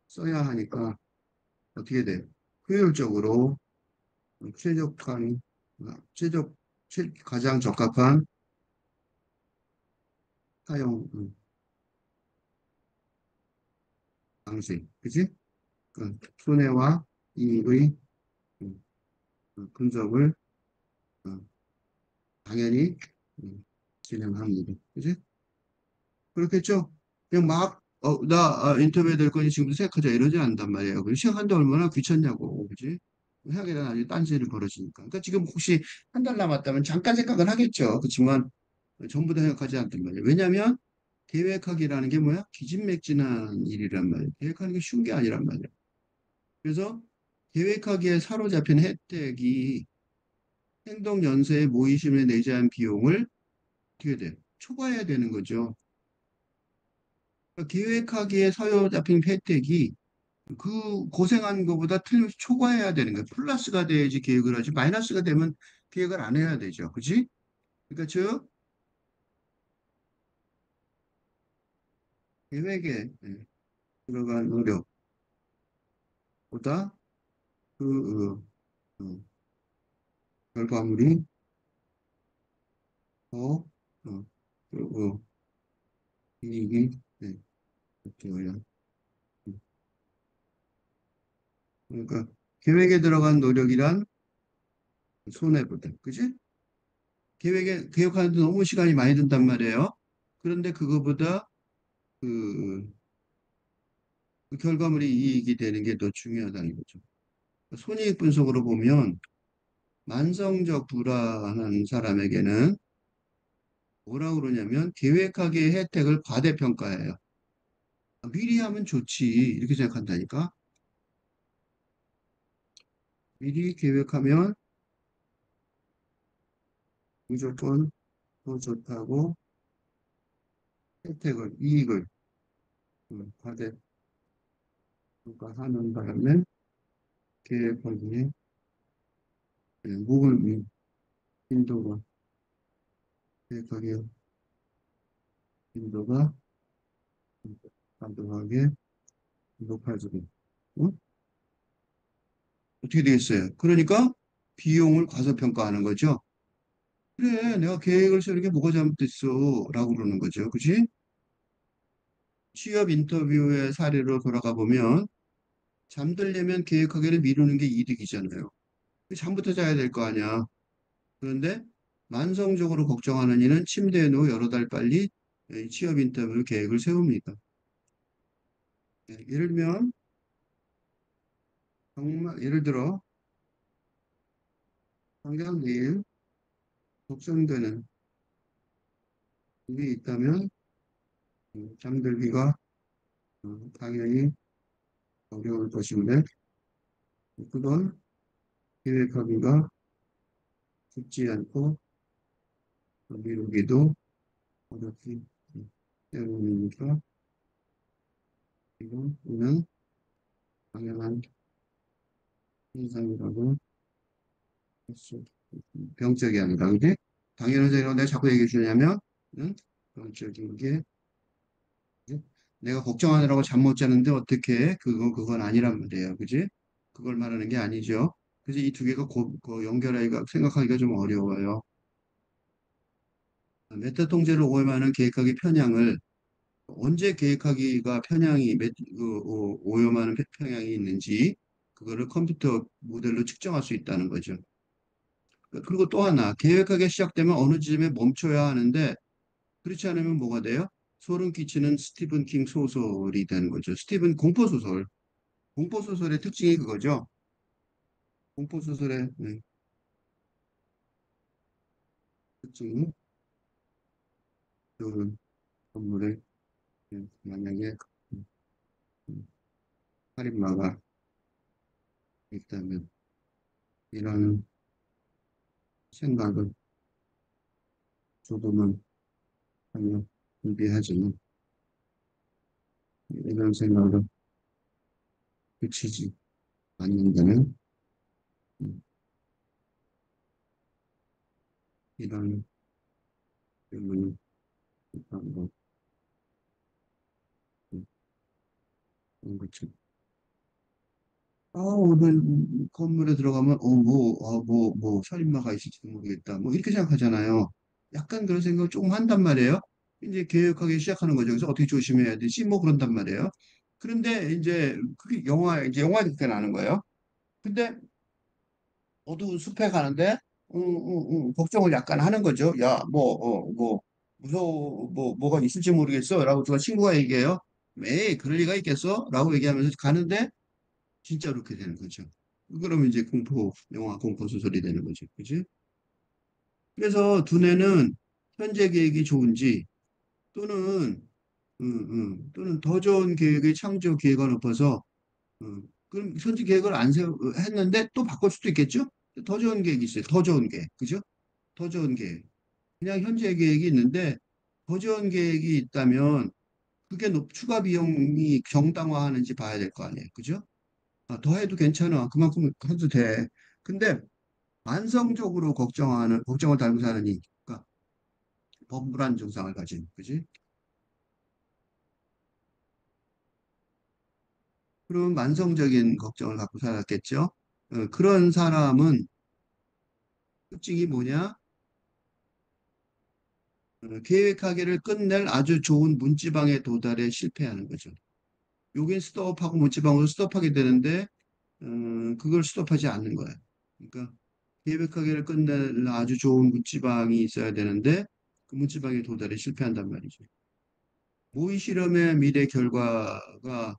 A: 써야 하니까 어떻게 돼? 효율적으로 최적한 최적 가장 적합한 사용 방식, 그지? 그 손해와 이익의 음, 분석을 어, 당연히 음, 진행합니다. 그지? 그렇겠죠? 그냥 인터뷰에 될 거니 지금부터 생각하자 이러지 않단 말이에요. 그 시작하는데 얼마나 귀찮냐고, 그지? 생각에 대한 아주 딴지를 벌어지니까. 그러니까 지금 혹시 한 달 남았다면 잠깐 생각은 하겠죠. 그렇지만 전부 다 생각하지 않단 말이에요. 왜냐하면 계획하기라는 게 뭐야? 기진맥진한 일이란 말이에요. 계획하는 게 쉬운 게 아니란 말이에요. 그래서 계획하기에 사로잡힌 혜택이 행동 연쇄의 모의심에 내재한 비용을 어떻게 돼? 초과해야 되는 거죠. 그러니까 계획하기에 사로잡힌 혜택이 그 고생한 것보다 틀림없이 초과해야 되는 거예요. 플러스가 돼야지 계획을 하지. 마이너스가 되면 계획을 안 해야 되죠. 그지? 그러니까 즉 계획에 들어간 노력보다 그 결과물이 더 그 이익이 되어야. 그러니까 계획에 들어간 노력이란 손해보다. 그지? 계획하는데 너무 시간이 많이 든단 말이에요. 그런데 그거보다 그, 그 결과물이 이익이 되는 게 더 중요하다는 거죠. 손익 분석으로 보면 만성적 불안한 사람에게는 뭐라고 그러냐면 계획하기의 혜택을 과대평가해요. 미리 하면 좋지 이렇게 생각한다니까. 미리 계획하면 무조건 더 좋다고 이익을 과대평가하는 바람에 계획하기에 묵은 빈도가 계획하기에 빈도가 과도하게 높아지고 어? 어떻게 되겠어요? 그러니까 비용을 과소평가하는 거죠. 그래, 내가 계획을 세우는 게 뭐가 잘못됐어? 라고 그러는 거죠. 그지? 취업 인터뷰의 사례로 돌아가 보면 잠들려면 계획하기를 미루는 게 이득이잖아요. 잠부터 자야 될 거 아니야. 그런데 만성적으로 걱정하는 이는 침대에 누워 여러 달 빨리 취업 인터뷰 계획을 세웁니다. 예를 들면 정말 예를 들어 당장 내일 걱정되는 일이 있다면 잠들기가 당연히 어려울 것인데 그건 계획하기가 쉽지 않고 미루기도 어렵기 때문이니까 이는 당연한 현상이라고 병적이 아니라, 그지? 당연하죠. 내가 자꾸 얘기해 주냐면, 병적인 게, 그지? 내가 걱정하느라고 잠 못 자는데 어떻게 해? 그건 아니란 말이에요. 그지? 그걸 말하는 게 아니죠. 그래서 이 두 개가 연결하기가, 생각하기가 좀 어려워요. 메타 통제를 오염하는 계획하기 편향을 언제 계획하기가 오염하는 편향이 있는지, 그거를 컴퓨터 모델로 측정할 수 있다는 거죠. 그리고 또 하나, 계획하기 시작되면 어느 지점에 멈춰야 하는데, 그렇지 않으면 뭐가 돼요? 소름 끼치는 스티븐 킹 소설이 되는 거죠. 공포소설. 공포소설의 특징이 그거죠. 공포소설의 특징이 그 건물에 만약에 음, 살인마가 있다면 이런 생각을 조금은 하며 준비하지만 이런 생각을 그치지 않는다면 음, 이런 질문을 한번 한 것처럼 오늘 건물에 들어가면 살인마가 있을지도 모르겠다. 뭐 이렇게 생각하잖아요. 약간 그런 생각을 조금 한단 말이에요. 이제 계획하기 시작하는 거죠. 그래서 어떻게 조심해야 되지? 뭐 그런단 말이에요. 그런데 이제 그게 이제 영화에 그렇게 나는 거예요. 근데 어두운 숲에 가는데 걱정을 약간 하는 거죠. 야, 무서워, 뭐가 있을지 모르겠어. 라고 제가 친구가 얘기해요. 에이, 그럴 리가 있겠어? 라고 얘기하면서 가는데 진짜로 그렇게 되는 거죠. 그러면 이제 영화 공포 소설이 되는 거죠. 그지? 그래서 두뇌는 현재 계획이 좋은지 또는, 또는 더 좋은 계획의 창조 기회가 높아서, 그럼 현재 계획을 안 했는데 또 바꿀 수도 있겠죠? 더 좋은 계획이 있어요. 더 좋은 계획. 그죠? 더 좋은 계획. 그냥 현재 계획이 있는데 더 좋은 계획이 있다면 그게 추가 비용이 정당화하는지 봐야 될 거 아니에요. 그죠? 더 해도 괜찮아. 그만큼 해도 돼. 근데 만성적으로 걱정을 달고 사는 이니까 범불안 증상을 가진, 그지? 그럼 만성적인 걱정을 갖고 살았겠죠? 그런 사람은 특징이 뭐냐? 계획하기를 끝낼 아주 좋은 문지방에 도달에 실패하는 거죠. 여긴 스톱하고 문지방으로 스톱하게 되는데, 그걸 스톱하지 않는 거예요. 그러니까 계획하기를 끝낼 아주 좋은 문지방이 있어야 되는데, 그 문지방에 도달에 실패한단 말이죠. 모의 실험의 미래 결과가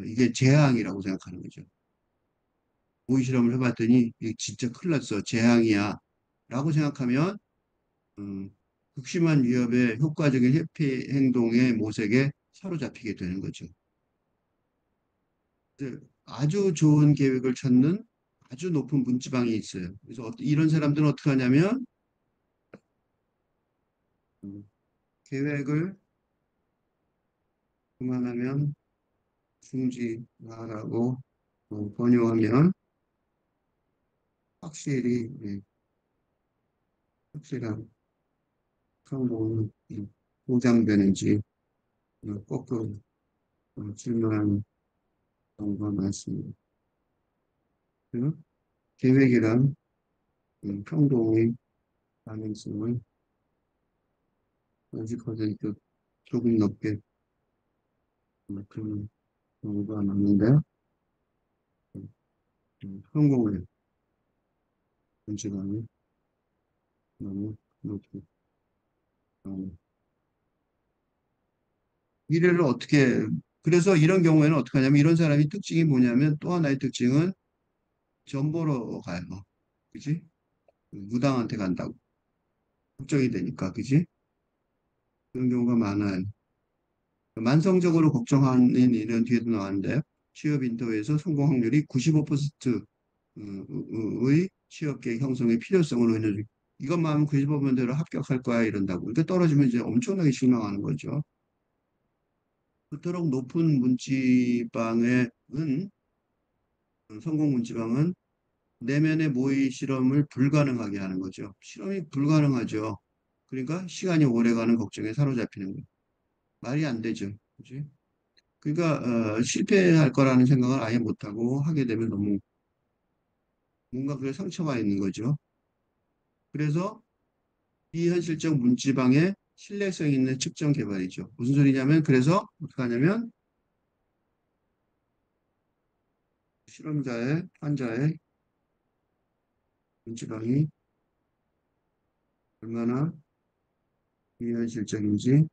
A: 이게 재앙이라고 생각하는 거죠. 모의 실험을 해봤더니 이게 진짜 큰일 났어. 재앙이야. 라고 생각하면 음, 극심한 위협에 효과적인 회피 행동의 모색에 사로잡히게 되는 거죠. 근데 아주 좋은 계획을 찾는 아주 높은 문지방이 있어요. 그래서 이런 사람들은 어떻게 하냐면 음, 계획을 그만하면 중지하라고 번역하면 확실히 확실한 성공이 보장되는지 거꾸로 질문하는 경우가 많습니다. 그래서 계획이란 성공의 가능성을 50% 조금 넘게 그런 경우가 많은데 성공의 가능성이 너무 높고 미래를 그래서 이런 경우에는 어떻게 하냐면 이런 사람이 특징이 뭐냐면 또 하나의 특징은 전보러 가요. 그지? 무당한테 간다고. 걱정이 되니까. 그지? 그런 경우가 많아요. 만성적으로 걱정하는 일은 뒤에도 나왔는데 취업 인터뷰에서 성공 확률이 95%의 취업 계획 형성의 필요성으로 인해 이것만 하면 95%대로 합격할 거야 이런다고. 이렇게 떨어지면 이제 엄청나게 실망하는 거죠. 그토록 높은 성공 문지방은 내면의 모의 실험을 불가능하게 하는 거죠. 실험이 불가능하죠. 그러니까 시간이 오래 가는 걱정에 사로잡히는 거예요. 말이 안 되죠. 그지? 그러니까 실패할 거라는 생각을 아예 못하고 하게 되면 너무 뭔가 그게 상처가 있는 거죠. 그래서 비현실적 문지방의 신뢰성 있는 측정 개발이죠. 무슨 소리냐면 그래서 어떻게 하냐면 실험자의 환자의 문지방이 얼마나 비현실적인지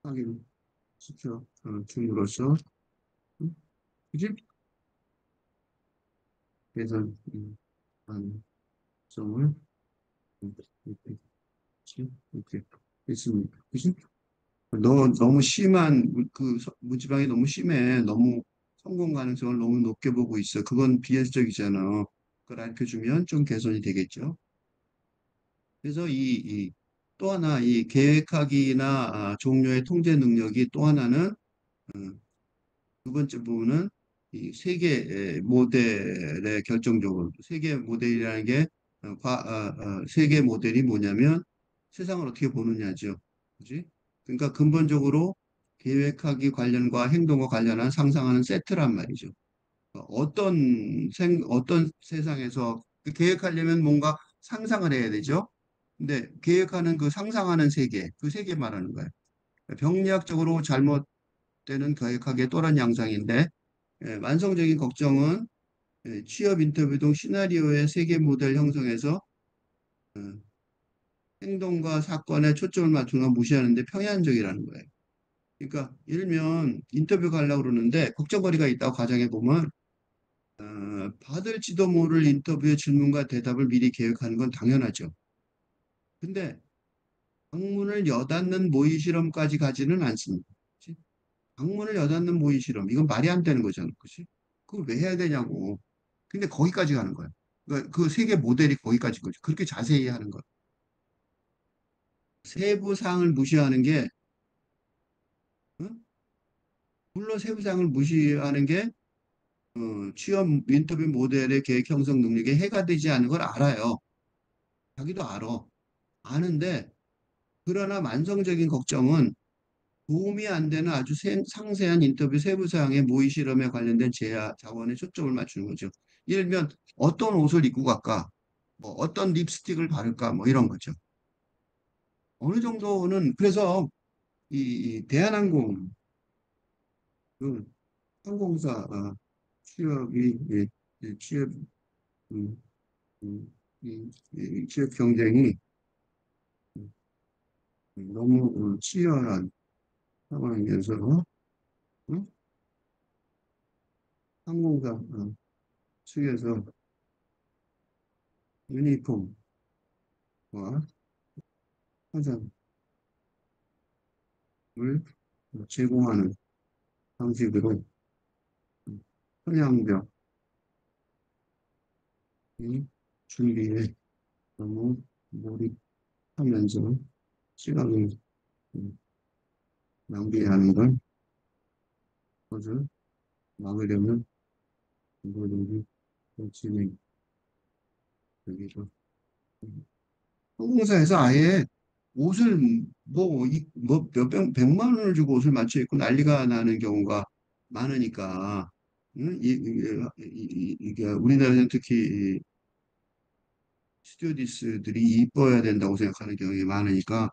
A: 확인시켜 줌으로써 그지? 개선 가능성을 이렇게 이렇게 있습니다. 그지? 너무 심한 문지방이 너무 심해. 너무 성공 가능성을 너무 높게 보고 있어. 그건 비현실적이잖아. 그걸 알려주면 좀 개선이 되겠죠. 그래서 또 하나 이 계획하기나 종료의 통제 능력이 또 하나는 두 번째 부분은 이 세계 모델의 결정적으로 세계 모델이라는 게 세계 모델이 뭐냐면 세상을 어떻게 보느냐죠. 그지? 그러니까 근본적으로 계획하기 관련과 행동과 관련한 상상하는 세트란 말이죠. 어떤 세상에서 그 계획하려면 뭔가 상상을 해야 되죠. 근데 계획하는 그 상상하는 세계, 그 세계 말하는 거예요. 병리학적으로 잘못되는 계획하기의 또한 양상인데, 완성적인 걱정은 취업 인터뷰 등 시나리오의 세계 모델 형성에서 어, 행동과 사건에 초점을 맞추는 건 무시하는데 평이한적이라는 거예요. 그러니까 일면 인터뷰 가려고 그러는데 걱정거리가 있다고 가정해 보면 받을지도 모를 인터뷰의 질문과 대답을 미리 계획하는 건 당연하죠. 근데 방문을 여닫는 모의 실험까지 가지는 않습니다. 그치? 방문을 여닫는 모의 실험, 이건 말이 안 되는 거잖아. 그치? 그걸 왜 해야 되냐고. 근데 거기까지 가는 거야. 그러니까 그 세계 모델이 거기까지 거죠. 그렇게 자세히 하는 거. 세부 사항을 무시하는 게, 응? 물론 세부 사항을 무시하는 게 취업 인터뷰 모델의 계획 형성 능력에 해가 되지 않는 걸 알아요. 자기도 알아. 아는데, 그러나 만성적인 걱정은 도움이 안 되는 아주 상세한 인터뷰 세부 사항의 모의 실험에 관련된 자원에 초점을 맞추는 거죠. 예를 들면 어떤 옷을 입고 갈까? 뭐 어떤 립스틱을 바를까? 뭐 이런 거죠. 어느 정도는 그래서 이 대한항공 그 항공사 취업이 취업 음, 취업 경쟁이 너무 치열한 상황에서 어? 항공사 측에서 유니폼과 화장을 제공하는 방식으로 편향병이 준비에 너무 몰입하면서 시간을 음, 낭비하는 걸 것을 막으려면 노력이 진행되기도 항공사에서 아예 옷을 뭐 백만 원을 주고 옷을 맞춰 입고 난리가 나는 경우가 많으니까 응? 이게 우리나라에서는 특히 스튜어디스들이 이뻐야 된다고 생각하는 경우가 많으니까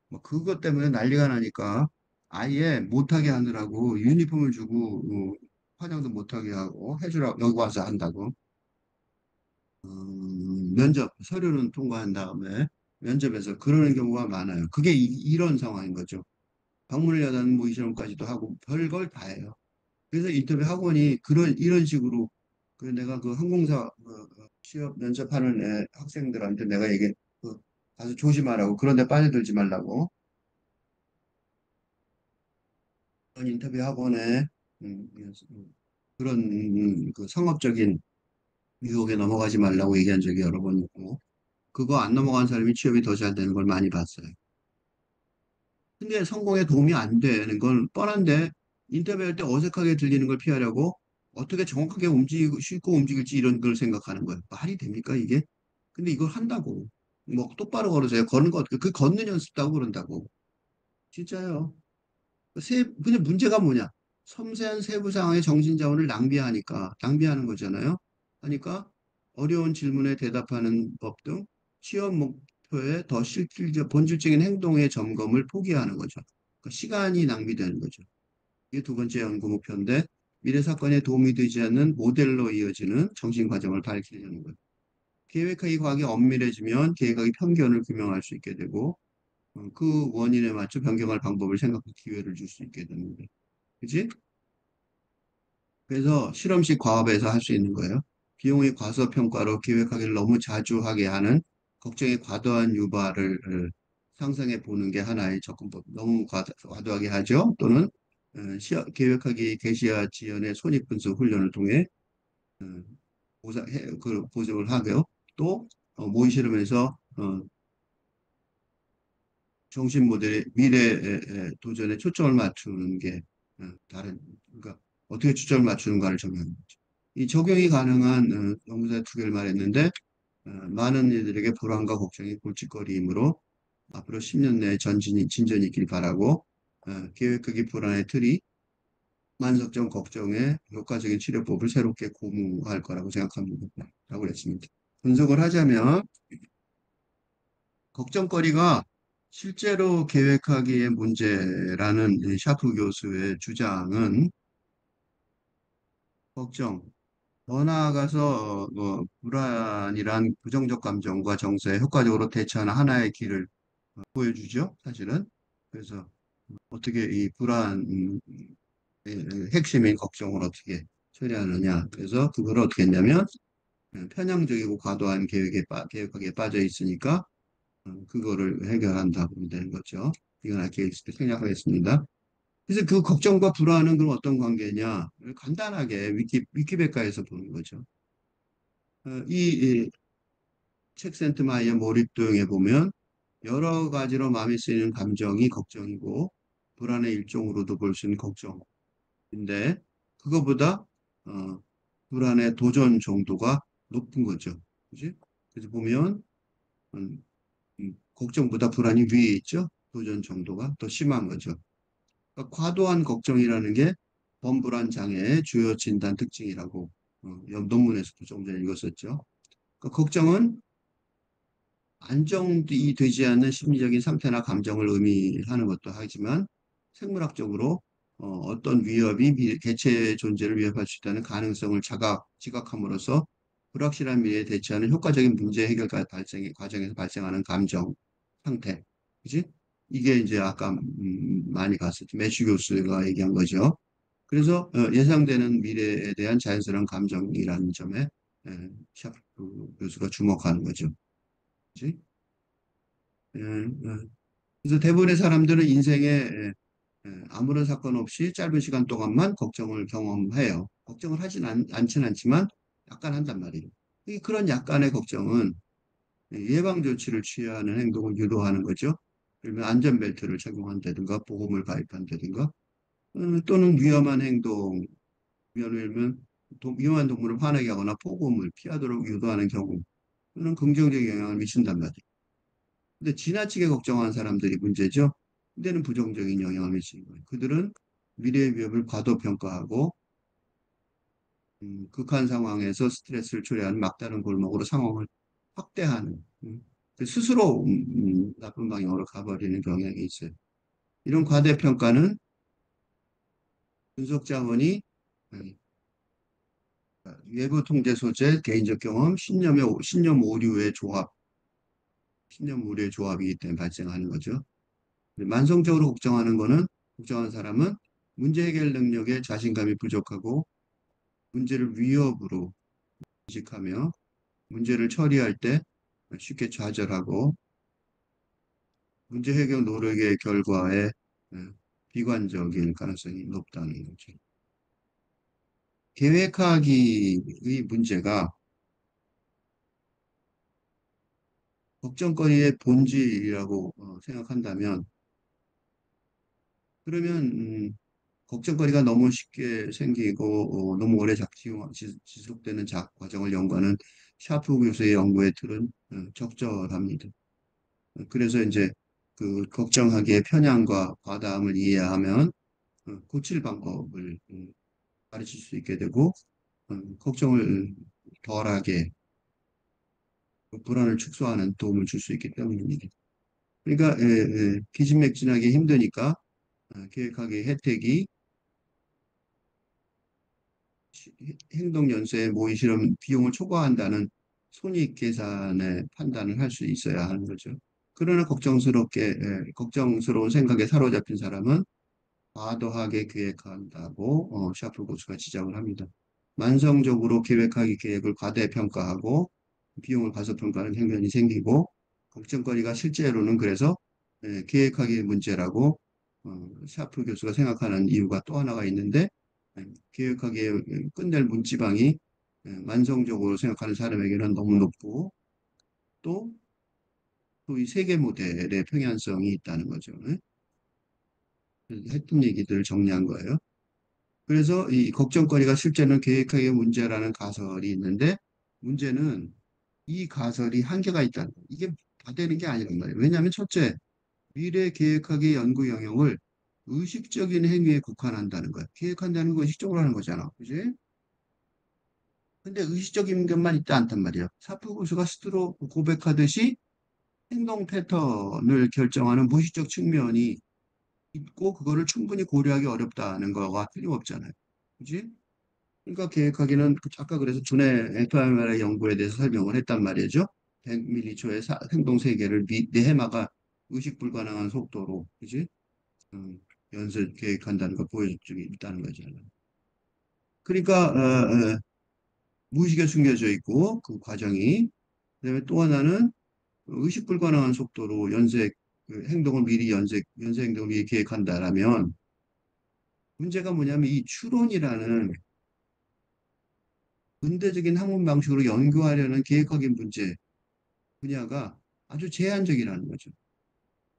A: 뭐 그것 때문에 난리가 나니까 아예 못하게 하느라고 유니폼을 주고 화장도 못하게 하고 해주라고 여기 와서 한다고 면접 서류는 통과한 다음에 면접에서 그러는 경우가 많아요. 그게 런 상황인 거죠. 방문을 여다는 모의 실험까지도 하고 별걸 다 해요. 그래서 인터뷰 학원이 이런 식으로 내가 그 항공사 취업 면접하는 학생들한테 내가 가서 조심하라고 그런 데 빠져들지 말라고 그런 인터뷰 학원에 그런 그 상업적인 유혹에 넘어가지 말라고 얘기한 적이 여러 번 있고 그거 안 넘어간 사람이 취업이 더 잘 되는 걸 많이 봤어요. 근데 성공에 도움이 안 되는 건 뻔한데 인터뷰할 때 어색하게 들리는 걸 피하려고 어떻게 정확하게 움직이고 쉽고 움직일지 이런 걸 생각하는 거예요. 말이 됩니까 이게? 근데 이걸 한다고. 뭐 똑바로 걸으세요. 걷는 거 어떻게 그 걷는 연습다고 그런다고. 진짜요. 근데 문제가 뭐냐? 섬세한 세부 상황의 정신 자원을 낭비하는 거잖아요. 하니까 어려운 질문에 대답하는 법 등 취업 목표에 더 본질적인 행동의 점검을 포기하는 거죠. 그러니까 시간이 낭비되는 거죠. 이게 두 번째 연구 목표인데 미래 사건에 도움이 되지 않는 모델로 이어지는 정신 과정을 밝히려는 거예요. 계획하기 과학이 엄밀해지면 계획하기 편견을 규명할 수 있게 되고 그 원인에 맞춰 변경할 방법을 생각할 기회를 줄 수 있게 되는 거예요. 그지? 그래서 실험식 과업에서 할 수 있는 거예요. 비용의 과소평가로 계획하기를 너무 자주 하게 하는 걱정의 과도한 유발을 상상해 보는 게 하나의 접근법. 너무 과도하게 하죠. 또는 계획하기 개시와 지연의 손익분석 훈련을 통해 어, 보정을 하고요. 또 모의 실험에서 정신 모델의 미래 도전에 초점을 맞추는 게 그러니까 어떻게 초점을 맞추는가를 정하는 거죠. 이 적용이 가능한 연구자 두 개를 말했는데 많은 이들에게 불안과 걱정이 골칫거리이므로 앞으로 10년 내에 진전이 있길 바라고 계획하기 불안의 틀이 만성적 걱정에 효과적인 치료법을 새롭게 고무할 거라고 생각합니다. 라고 그랬습니다. 분석을 하자면 걱정거리가 실제로 계획하기의 문제라는 이 샤프 교수의 주장은 걱정, 더 나아가서 불안이란 부정적 감정과 정서에 효과적으로 대처하는 하나의 길을 보여주죠, 사실은. 그래서 어떻게 이 불안의 핵심인 걱정을 어떻게 처리하느냐. 그래서 그걸 어떻게 했냐면 편향적이고 과도한 계획하기에 빠져 있으니까 그거를 해결한다 보면 되는 거죠. 이건 알게 생략하겠습니다. 그래서 그 걱정과 불안은 그럼 어떤 관계냐? 간단하게 위키백과에서 보는 거죠. 이 책센트마이어 몰입도형에 보면 여러 가지로 마음이 쓰이는 감정이 걱정이고 불안의 일종으로도 볼 수 있는 걱정인데 그거보다 어, 불안의 도전 정도가 높은 거죠. 그지? 그래서 보면 음, 걱정보다 불안이 위에 있죠. 도전 정도가 더 심한 거죠. 그러니까 과도한 걱정이라는 게 범불안 장애의 주요 진단 특징이라고 옆 논문에서도 조금 전에 읽었었죠. 그러니까 걱정은 안정이 되지 않는 심리적인 상태나 감정을 의미하는 것도 하지만 생물학적으로 떤 위협이 개체의 존재를 위협할 수 있다는 가능성을 지각함으로써 불확실한 미래에 대처하는 효과적인 문제 해결 과정에서 발생하는 감정 상태. 그지? 이게 이제 아까 많이 봤었죠. 매슈 교수가 얘기한 거죠. 그래서 예상되는 미래에 대한 자연스러운 감정이라는 점에 샤프 교수가 주목하는 거죠. 그지? 예, 예. 그래서 대부분의 사람들은 인생에 아무런 사건 없이 짧은 시간 동안만 걱정을 경험해요. 걱정을 않진 않지만 약간 한단 말이에요. 그런 약간의 걱정은 예방 조치를 취하는 행동을 유도하는 거죠. 그러면 안전벨트를 착용한다든가 보험을 가입한다든가 또는 위험한 행동, 예를 들면 위험한 동물을 화나게 하거나 폭음을 피하도록 유도하는 경우 또는 긍정적인 영향을 미친단 말이에요. 근데 지나치게 걱정하는 사람들이 문제죠. 근데는 부정적인 영향을 미치는 거예요. 그들은 미래의 위협을 과도평가하고 극한 상황에서 스트레스를 초래하는 막다른 골목으로 상황을 확대하는 스스로 나쁜 방향으로 가버리는 경향이 있어요. 이런 과대평가는 분석 자원이 외부 통제 소재, 개인적 경험, 신념 오류의 조합이기 때문에 발생하는 거죠. 만성적으로 걱정하는 사람은 문제 해결 능력에 자신감이 부족하고 문제를 위협으로 인식하며 문제를 처리할 때 쉽게 좌절하고 문제 해결 노력의 결과에 비관적일 가능성이 높다는 거죠. 계획하기의 문제가 걱정거리의 본질이라고 생각한다면 그러면 걱정거리가 너무 쉽게 생기고 너무 오래 지속되는 작업 과정을 연구하는 샤프 교수의 연구에 들은 적절합니다. 그래서 이제 그 걱정하기의 편향과 과다함을 이해하면 고칠 방법을 가르칠 수 있게 되고 걱정을 덜하게 그 불안을 축소하는 도움을 줄 수 있기 때문입니다. 그러니까 기진맥진하기 힘드니까 계획하기 혜택이 행동 연수에 모의 실험 비용을 초과한다는 손익 계산의 판단을 할 수 있어야 하는 거죠. 그러나 걱정스러운 생각에 사로잡힌 사람은 과도하게 계획한다고 샤프 교수가 지적을 합니다. 만성적으로 계획하기 계획을 과대평가하고 비용을 과소평가하는 행변이 생기고 걱정거리가 실제로는 그래서 계획하기 문제라고 샤프 교수가 생각하는 이유가 또 하나가 있는데 계획하기에 끝낼 문지방이 만성적으로 생각하는 사람에게는 너무 높고 또 이 세계 모델의 평행성이 있다는 거죠. 했던 얘기들을 정리한 거예요. 그래서 이 걱정거리가 실제는 계획하기의 문제라는 가설이 있는데 문제는 이 가설이 한계가 있다는 거예요. 이게 다 되는 게 아니란 말이에요. 왜냐하면 첫째, 미래 계획하기 연구 영역을 의식적인 행위에 국한한다는 거야. 계획한다는 거 의식적으로 하는 거잖아. 그지? 근데 의식적인 것만 있지 않단 말이야. 사프 교수가 스스로 고백하듯이 행동 패턴을 결정하는 무의식적 측면이 있고 그거를 충분히 고려하기 어렵다는 거가 틀림없잖아요. 그지? 그러니까 계획하기는 아까 그래서 두뇌 fMRI 연구에 대해서 설명을 했단 말이죠. 100m초의 행동 세계를 뇌해마가 의식 불가능한 속도로 그지? 음, 연쇄 계획한다는 걸 보여줄 수 있다는 거잖아요. 그러니까 무의식에 숨겨져 있고 그 과정이 그다음에 또 하나는 의식 불가능한 속도로 그 행동을 미리 연쇄 행동을 미리 계획한다라면 문제가 뭐냐면 이 추론이라는 근대적인 학문 방식으로 연구하려는 계획학의 문제 분야가 아주 제한적이라는 거죠.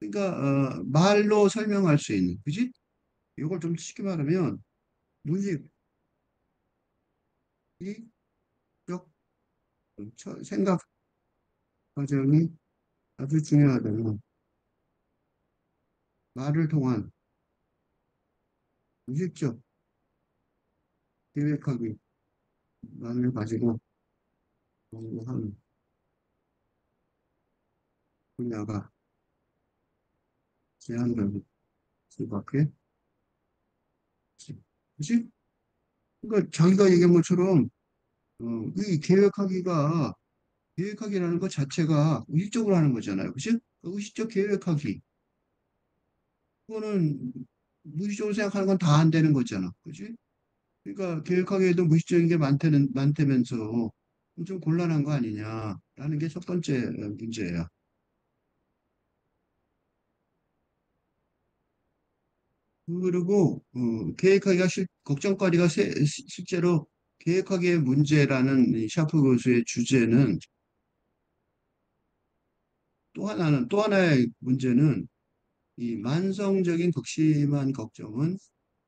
A: 그러니까 말로 설명할 수 있는, 그지? 이걸 좀 쉽게 말하면 문식, 이 적, 생각 과정이 아주 중요하다면 말을 통한 무의식적 계획하기만을 가지고 연구하는 분야가 제한적일 수밖에 없지. 그지? 그러니까 자기가 얘기한 것처럼 이 계획하기라는 것 자체가 의식적으로 하는 거잖아요. 그치? 그 의식적 계획하기. 그거는 무의식적으로 생각하는 건 다 안 되는 거잖아. 그치? 그러니까 계획하기에도 무의식적인 게 많다면서 좀 곤란한 거 아니냐라는 게 첫 번째 문제예요. 그리고 걱정거리가 실제로 계획하기의 문제라는 이 샤프 교수의 주제는 또 하나의 문제는 이 만성적인 극심한 걱정은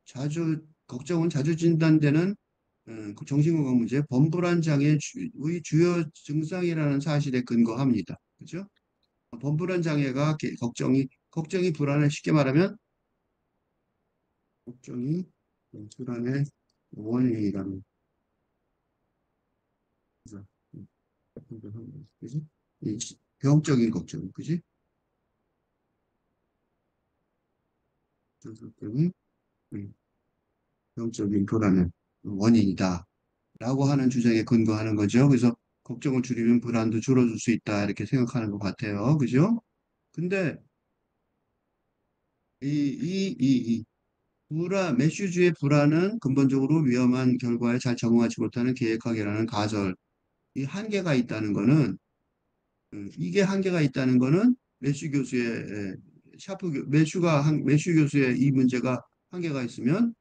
A: 자주 진단되는 그 정신건강 문제, 범불안 장애의 주요 증상이라는 사실에 근거합니다. 그죠? 범불안 장애가 걱정이 불안을 쉽게 말하면 걱정이 불안의 원인이라는 거죠. 그지? 이 병적인 걱정, 그지? 걱정이 음, 병적인 불안의 원인이다. 라고 하는 주장에 근거하는 거죠. 그래서 걱정을 줄이면 불안도 줄어들 수 있다. 이렇게 생각하는 것 같아요. 그죠? 근데 이 메슈주의 불안은 근본적으로 위험한 결과에 잘 적응하지 못하는 계획하기라는 가설, 이 한계가 있다는 거는, 이게 한계가 있다는 거는 메슈 교수의, 메슈 교수의 이 문제가 한계가 있으면,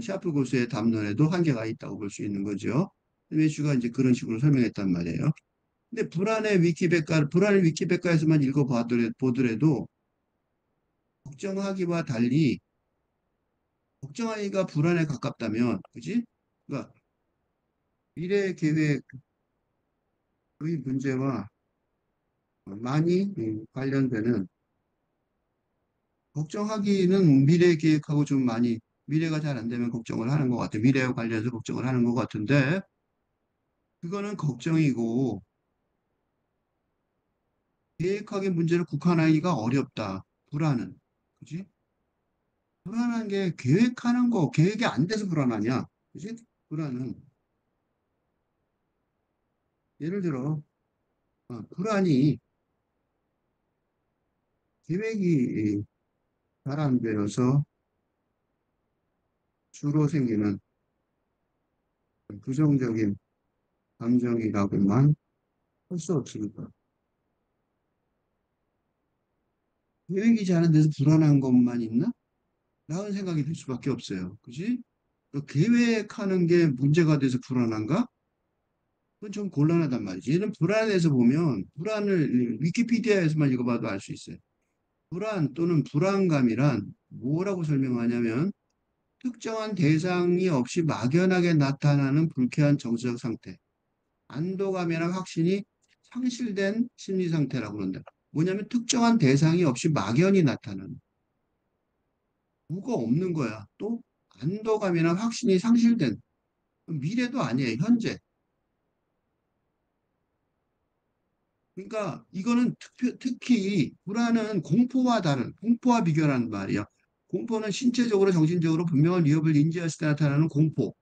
A: 샤프 교수의 담론에도 한계가 있다고 볼 수 있는 거죠. 메슈가 이제 그런 식으로 설명했단 말이에요. 근데 불안을 위키백과에서만 보더라도 걱정하기와 달리 걱정하기가 불안에 가깝다면, 그지? 그러니까 미래 계획의 문제와 많이 관련되는 걱정하기는 미래 계획하고 좀 많이 미래가 잘 안 되면 걱정을 하는 것 같아. 미래와 관련해서 걱정을 하는 것 같은데 그거는 걱정이고 계획하기 문제를 국한하기가 어렵다. 불안은. 그지? 불안한 게 계획하는 거, 계획이 안 돼서 불안하냐? 그지? 불안은. 예를 들어, 불안이 계획이 잘 안 되어서 주로 생기는 부정적인 감정이라고만 할 수 없으니까. 계획이 잘 안 돼서 불안한 것만 있나? 라는 생각이 들 수밖에 없어요. 그지? 계획하는 게 문제가 돼서 불안한가? 그건 좀 곤란하단 말이지. 얘는 불안에 대해서 보면, 불안을 위키피디아에서만 읽어봐도 알 수 있어요. 불안 또는 불안감이란 뭐라고 설명하냐면, 특정한 대상이 없이 막연하게 나타나는 불쾌한 정서적 상태, 안도감이나 확신이 상실된 심리 상태라고 그런다. 뭐냐면 특정한 대상이 없이 막연히 나타나는, 뭐가 없는 거야. 또 안도감이나 확신이 상실된, 미래도 아니에요. 현재. 그러니까 이거는 특히 불안은 공포와 다른, 공포와 비교하는 말이야. 공포는 신체적으로, 정신적으로 분명한 위협을 인지했을 때 나타나는 공포.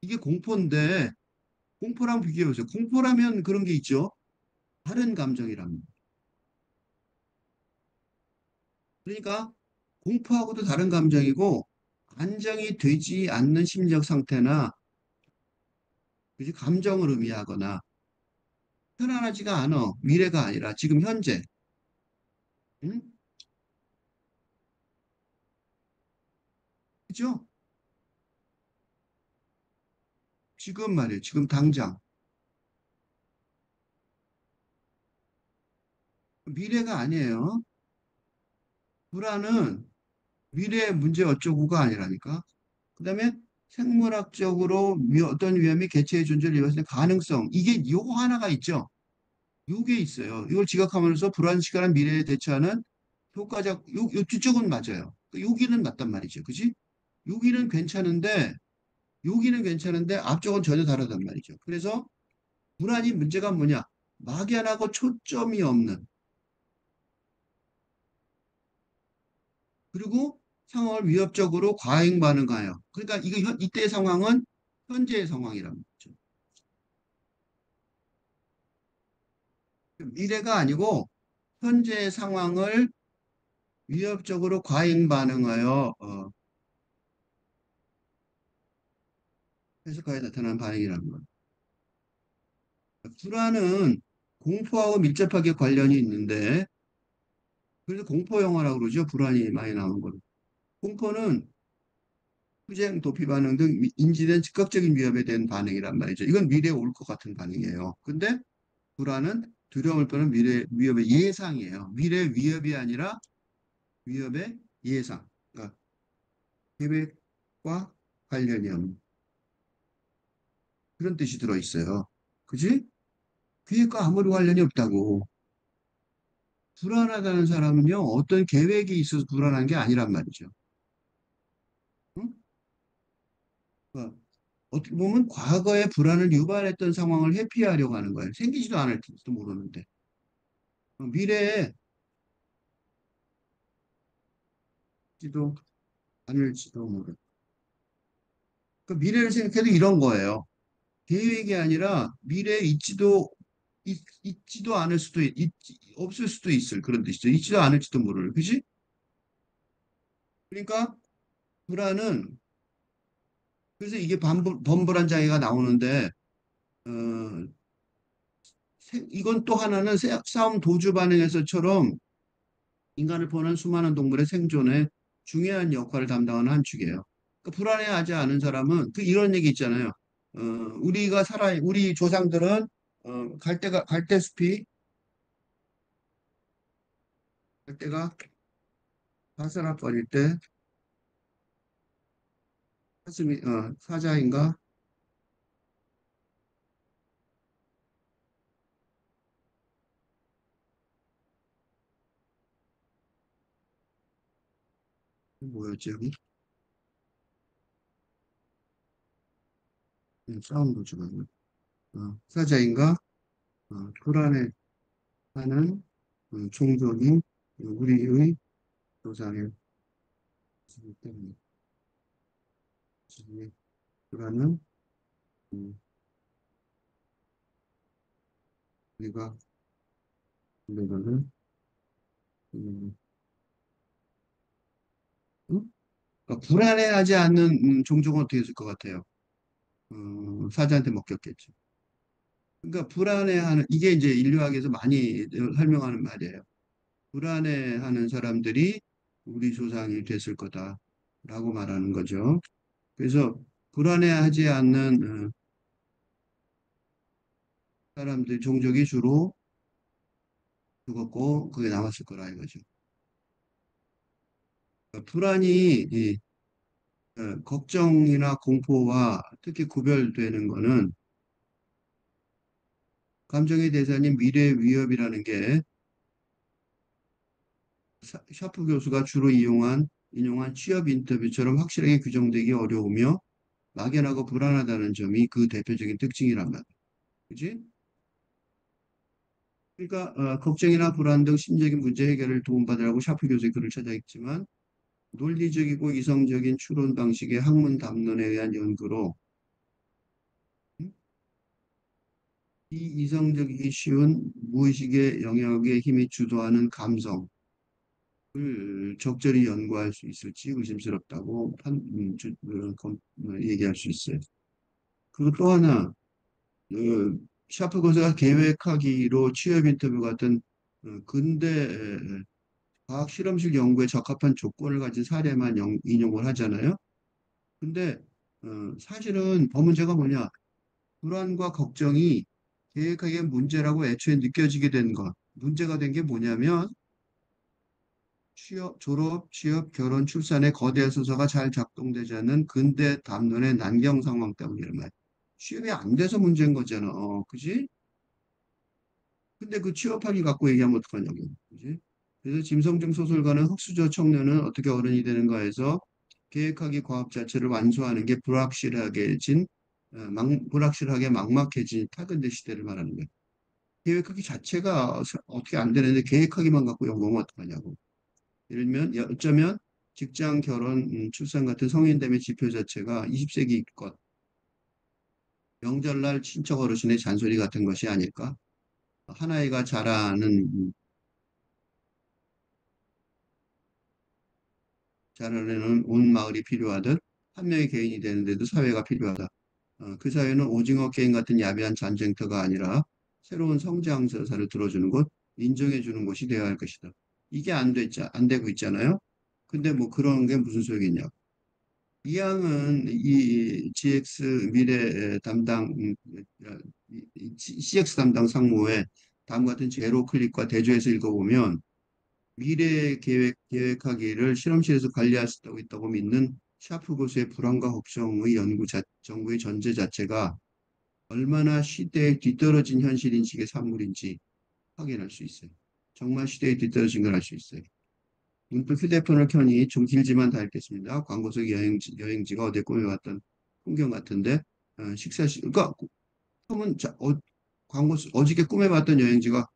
A: 이게 공포인데, 공포랑 비교해보세요. 공포라면 그런 게 있죠. 다른 감정이랍니다. 그러니까 공포하고도 다른 감정이고, 안정이 되지 않는 심리적 상태나, 그지? 감정을 의미하거나, 편안하지가 않아. 미래가 아니라 지금 현재. 응? 그죠? 지금 말이에요. 지금 당장. 미래가 아니에요. 불안은 미래의 문제 어쩌고가 아니라니까. 그다음에 생물학적으로 어떤 위험이 개체의 존재를 이루었을 때 가능성. 이게 요거 하나가 있죠. 요게 있어요. 이걸 지각하면서 불안시간한 미래에 대처하는 효과적, 요 뒤쪽은 맞아요. 여기는 맞단 말이죠. 그지? 여기는 괜찮은데, 여기는 괜찮은데 앞쪽은 전혀 다르단 말이죠. 그래서 불안이 문제가 뭐냐? 막연하고 초점이 없는 그리고 상황을 위협적으로 과잉 반응하여. 그러니까 이거 이때의 상황은 현재의 상황이란 말이죠. 미래가 아니고 현재의 상황을 위협적으로 과잉 반응하여 해석하여 나타나는 반응이라는 거예요. 불안은 공포하고 밀접하게 관련이 있는데 그래서 공포 영화라고 그러죠. 불안이 많이 나오는 거는. 공포는 투쟁, 도피 반응 등 인지된 즉각적인 위협에 대한 반응이란 말이죠. 이건 미래에 올 것 같은 반응이에요. 근데 불안은 두려움을 떠는 미래 위협의 예상이에요. 미래 위협이 아니라 위협의 예상. 그러니까 계획과 관련이 없는 그런 뜻이 들어 있어요. 그지? 계획과 아무리 관련이 없다고. 불안하다는 사람은요, 어떤 계획이 있어서 불안한 게 아니란 말이죠. 응? 그러니까 어떻게 보면 과거에 불안을 유발했던 상황을 회피하려고 하는 거예요. 생기지도 않을지도 모르는데. 미래에 지도 않을지도 모르. 그 미래를 생각해도 이런 거예요. 계획이 아니라 미래에 있지도 않을 수도 없을 수도 있을 그런 뜻이죠. 있지도 않을지도 모를. 그지? 그러니까 불안은 그래서 이게 범불안 장애가 나오는데 어, 이건 또 하나는 싸움 도주 반응에서처럼 인간을 포함한 수많은 동물의 생존에 중요한 역할을 담당하는 한 축이에요. 그러니까 불안해하지 않은 사람은 그 이런 얘기 있잖아요. 우리 조상들은 갈대숲이 갈대가 바스락거릴 때 사자인가? 뭐였지, 여기? 사운드 주간. 사자인가? 불안해하는 종족이 우리의 조상의 지기 때문에 지기 불안은 음, 우리가 우리가는 음, 그러니까 불안해하지 않는 종족은 어떻게 있을 것 같아요? 사자한테 먹혔겠죠. 그러니까 불안해하는 이게 이제 인류학에서 많이 설명하는 말이에요. 불안해하는 사람들이 우리 조상이 됐을 거다라고 말하는 거죠. 그래서 불안해하지 않는 사람들 종족이 주로 죽었고 그게 남았을 거라 이거죠. 그러니까 불안이 걱정이나 공포와 특히 구별되는 거는 감정의 대상인 미래 위협이라는 게 샤프 교수가 주로 인용한 취업 인터뷰처럼 확실하게 규정되기 어려우며 막연하고 불안하다는 점이 그 대표적인 특징이란 말이에요. 그지? 그러니까 걱정이나 불안 등 심리적인 문제 해결을 도움받으라고 샤프 교수의 글을 찾아있지만 논리적이고 이성적인 추론 방식의 학문 담론에 의한 연구로 음, 이 이성적이기 쉬운 무의식의 영역에 힘이 주도하는 감성을 적절히 연구할 수 있을지 의심스럽다고 얘기할 수 있어요. 그리고 또 하나, 샤프 교수가 계획하기로 취업 인터뷰 같은 근대 과학 실험실 연구에 적합한 조건을 가진 사례만 인용을 하잖아요. 근데 사실은 더 문제가 뭐냐? 불안과 걱정이 계획하기에 문제라고 애초에 느껴지게 된 것. 문제가 된 게 뭐냐면 졸업, 취업, 결혼, 출산의 거대 순서가 잘 작동되지 않는 근대 담론의 난경 상황 때문이란 말이야. 취업이 안 돼서 문제인 거잖아. 그지? 근데 그 취업하기 갖고 얘기하면 어떡하냐고. 그지? 그래서 짐성정 소설가는 흙수저 청년은 어떻게 어른이 되는가 해서 계획하기 과업 자체를 완수하는 게 불확실하게 막막해진 타근대 시대를 말하는 거예요. 계획하기 자체가 어떻게 안 되는데 계획하기만 갖고 연구하면 어떡하냐고. 예를 들면 어쩌면 직장, 결혼, 출산 같은 성인됨의 지표 자체가 20세기 것, 명절날 친척 어르신의 잔소리 같은 것이 아닐까? 한 아이가 자라내는 온 마을이 필요하듯 한 명의 개인이 되는데도 사회가 필요하다. 그 사회는 오징어 게임 같은 야비한 전쟁터가 아니라 새로운 성장서사를 들어주는 곳, 인정해주는 곳이 되어야 할 것이다. 이게 안 되고 있잖아요. 근데 뭐 그런 게 무슨 소용이냐. 이양은 이 GX 미래 담당, CX 담당 상무의 다음 같은 제로 클릭과 대조해서 읽어보면 계획하기를 실험실에서 관리할 수 있다고 믿는 샤프 교수의 불안과 걱정의 정부의 전제 자체가 얼마나 시대에 뒤떨어진 현실 인식의 산물인지 확인할 수 있어요. 정말 시대에 뒤떨어진 걸 알 수 있어요. 문득 휴대폰을 켜니 좀 길지만 다 읽겠습니다. 광고 속 여행지가 어디 꾸며왔던 풍경 같은데, 그러니까, 그러면 어저께 꾸며봤던 여행지가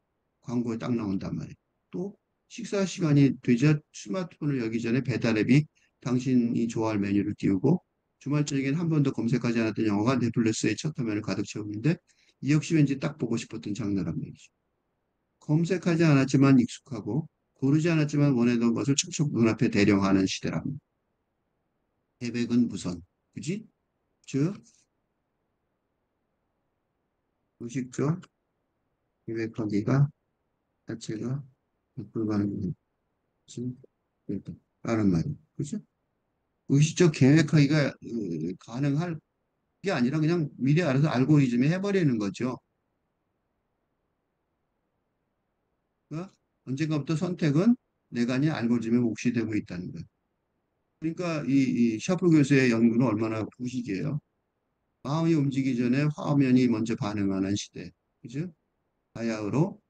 A: 광고에 딱 나온단 말이에요. 또, 식사 시간이 되자 스마트폰을 열기 전에 배달앱이 당신이 좋아할 메뉴를 띄우고, 주말 저녁엔 한 번도 검색하지 않았던 영화가 넷플릭스의 첫 화면을 가득 채우는데, 이 역시 왠지 딱 보고 싶었던 장르란 말이죠. 검색하지 않았지만 익숙하고 고르지 않았지만 원하던 것을 척척 눈앞에 대령하는 시대랍니다. 계획은 무선. 그지? 즉, 의식적 계획하기가 자체가 불가능한 것은 라는 말이에요. 그죠? 의식적 계획하기가 가능할 게 아니라 그냥 미리 알아서 알고리즘이 해버리는 거죠. 그러니까 언젠가부터 선택은 내가 아닌 알고리즘의 몫이 되고 있다는 거예요. 그러니까 이 샤프 교수의 연구는 얼마나 구식이에요. 마음이 움직이기 전에 화면이 먼저 반응하는 시대. 그죠? 바야흐로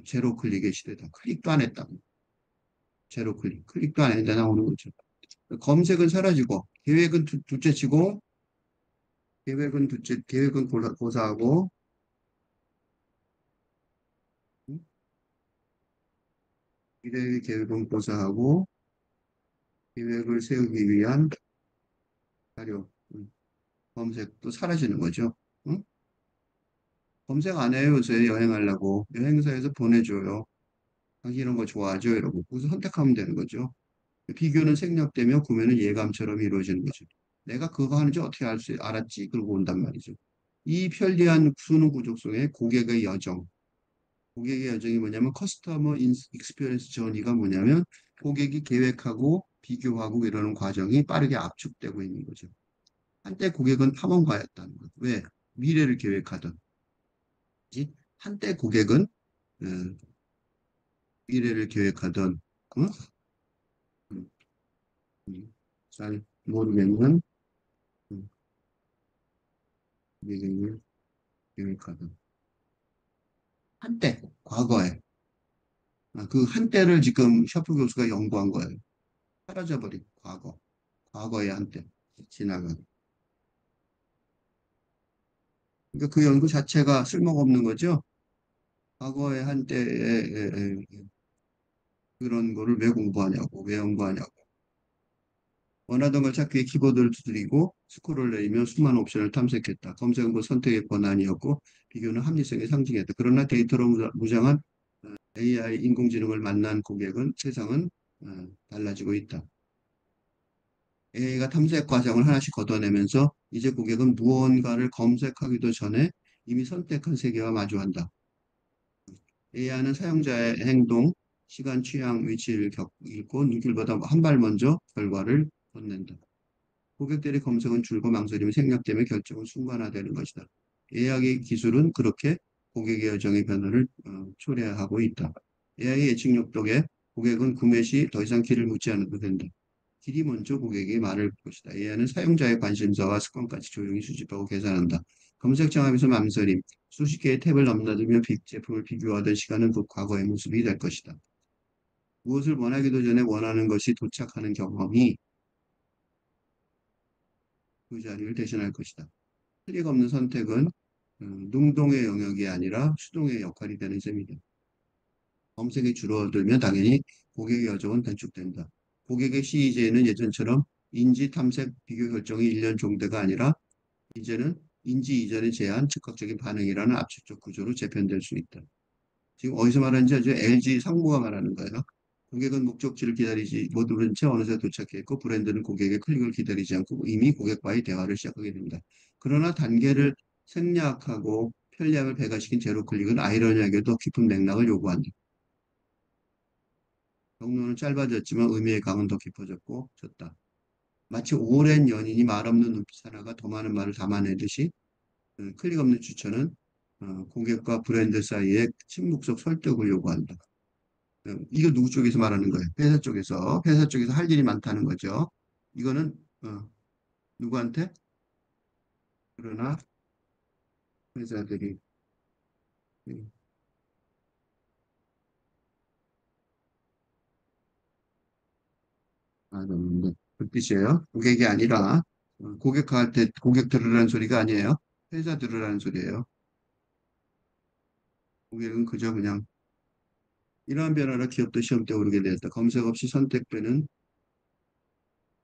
A: 제로 클릭의 시대다. 클릭도 안 했다. 제로 클릭. 클릭도 안 했는데 나오는 거죠. 검색은 사라지고 계획은 둘째 치고 계획은 고사하고 음, 미래의 계획은 고사하고 계획을 세우기 위한 자료 검색도 사라지는 거죠. 응? 검색 안 해요. 요새 여행하려고 여행사에서 보내줘요. 당신 이런 거 좋아하죠? 이러고 거기서 선택하면 되는 거죠. 비교는 생략되며 구매는 예감처럼 이루어지는 거죠. 내가 그거 하는지 어떻게 알았지? 그러고 온단 말이죠. 이 편리한 수능 부족성의 고객의 여정이 뭐냐면 커스터머 익스피리언스 저니가 뭐냐면 고객이 계획하고 비교하고 이러는 과정이 빠르게 압축되고 있는 거죠. 한때 고객은 탐험가였다는 것. 왜? 미래를 계획하던. 그지? 한때 고객은 어, 미래를 계획하던 어? 음, 잘 모르겠는 음, 미래를 계획하던 한때 과거에 그 한때를 지금 샤프 교수가 연구한 거예요. 사라져버린 과거의 한때 지나간. 그러니까 그 연구 자체가 쓸모가 없는 거죠. 과거의 한때에 그런 거를 왜 공부하냐고, 왜 연구하냐고. 원하던 걸 찾기 위해 키보드를 두드리고 스크롤을 내리며 수많은 옵션을 탐색했다. 검색은 그 선택의 권한이었고 비교는 합리성의 상징이었다. 그러나 데이터로 무장한 AI 인공지능을 만난 고객은 세상은 달라지고 있다. AI가 탐색 과정을 하나씩 걷어내면서 이제 고객은 무언가를 검색하기도 전에 이미 선택한 세계와 마주한다. AI는 사용자의 행동, 시간, 취향, 위치를 읽고 눈길보다 한 발 먼저 결과를 걷는다. 고객들의 검색은 줄고 망설임이 생략되며 결정은 순간화되는 것이다. AI 기술은 그렇게 고객의 여정의 변화를 초래하고 있다. AI 예측력 덕에 고객은 구매 시 더 이상 길을 묻지 않아도 된다. 길이 먼저 고객에게 말을 걸 것이다. AI는 사용자의 관심사와 습관까지 조용히 수집하고 계산한다. 검색 장악에서 망설임, 수십 개의 탭을 넘나들며 제품을 비교하던 시간은 곧 과거의 모습이 될 것이다. 무엇을 원하기도 전에 원하는 것이 도착하는 경험이 그 자리를 대신할 것이다. 클릭 없는 선택은 능동의 영역이 아니라 수동의 역할이 되는 셈이다. 검색이 줄어들면 당연히 고객의 여정은 단축된다. 고객의 시이제는 예전처럼 인지 탐색 비교 결정이 1년 종대가 아니라 이제는 인지 이전의 제한, 즉각적인 반응이라는 압축적 구조로 재편될 수 있다. 지금 어디서 말하는지 아주 LG 상무가 말하는 거예요. 고객은 목적지를 기다리지 못한 채 어느새 도착했고 브랜드는 고객의 클릭을 기다리지 않고 이미 고객과의 대화를 시작하게 됩니다. 그러나 단계를 생략하고 편리함을 배가시킨 제로 클릭은 아이러니하게도 깊은 맥락을 요구한다. 경로는 짧아졌지만 의미의 강은 더 깊어졌고 졌다. 마치 오랜 연인이 말없는 눈빛 하나가 더 많은 말을 담아내듯이 클릭 없는 추천은 고객과 브랜드 사이의 침묵적 설득을 요구한다. 이거 누구 쪽에서 말하는 거예요? 회사 쪽에서 할 일이 많다는 거죠. 이거는 누구한테? 그러나 회사들이 너그 뜻이에요. 고객이 아니라 고객할 때 고객 들으라는 소리가 아니에요. 회사 들으라는 소리예요. 고객은 그저 그냥 이러한 변화로 기업도 시험대 오르게 되었다. 검색 없이 선택되는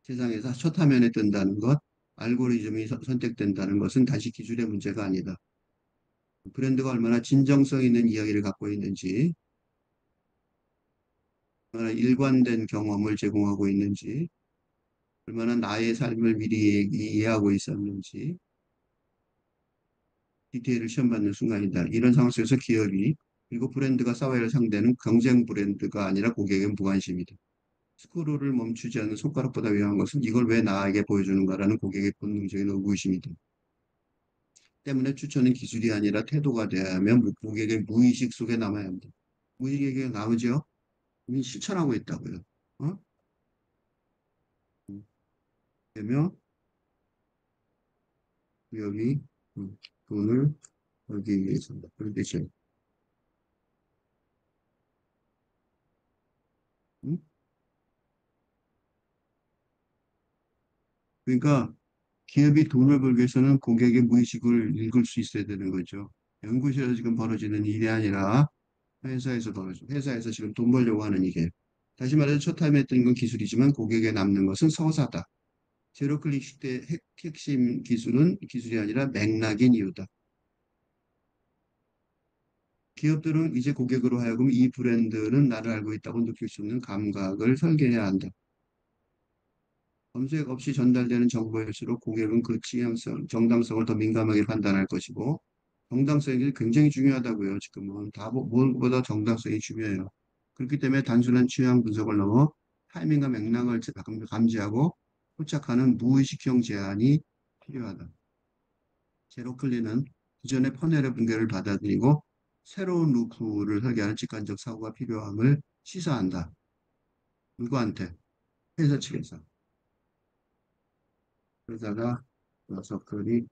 A: 세상에서 첫 화면에 뜬다는 것, 알고리즘이 선택된다는 것은 다시 기술의 문제가 아니다. 브랜드가 얼마나 진정성 있는 이야기를 갖고 있는지, 얼마나 일관된 경험을 제공하고 있는지, 얼마나 나의 삶을 미리 이해하고 있었는지, 디테일을 시험받는 순간이다. 이런 상황 속에서 기업이, 그리고 브랜드가 사회를 상대하는 경쟁 브랜드가 아니라 고객의 무관심이다. 스크롤을 멈추지 않는 손가락보다 위험한 것은 이걸 왜 나에게 보여주는가라는 고객의 본능적인 의구심이다. 때문에 추천은 기술이 아니라 태도가 되어야 하며 고객의 무의식 속에 남아야 합니다. 무의식에게 남으죠? 이미 실천하고 있다고요. 어? 되며 기업이 돈을 벌기 위해서 그런 뜻이에요. 음? 그러니까 기업이 돈을 벌기 위해서는 고객의 무의식을 읽을 수 있어야 되는 거죠. 연구실에서 지금 벌어지는 일이 아니라 회사에서 지금 돈 벌려고 하는 이게. 다시 말해서 첫 타임에 했던 건 기술이지만 고객에 남는 것은 서사다. 제로 클릭 시대 핵심 기술은 기술이 아니라 맥락인 이유다. 기업들은 이제 고객으로 하여금 이 브랜드는 나를 알고 있다고 느낄 수 있는 감각을 설계해야 한다. 검색 없이 전달되는 정보일수록 고객은 그 정당성을 더 민감하게 판단할 것이고, 정당성이 굉장히 중요하다고요. 지금은 무엇보다 정당성이 중요해요. 그렇기 때문에 단순한 취향 분석을 넘어 타이밍과 맥락을 감지하고 포착하는 무의식형 제한이 필요하다. 제로클린은 기존의 퍼널의 붕괴를 받아들이고 새로운 루프를 설계하는 직관적 사고가 필요함을 시사한다. 누구한테? 회사 측에서. 그러다가 서클이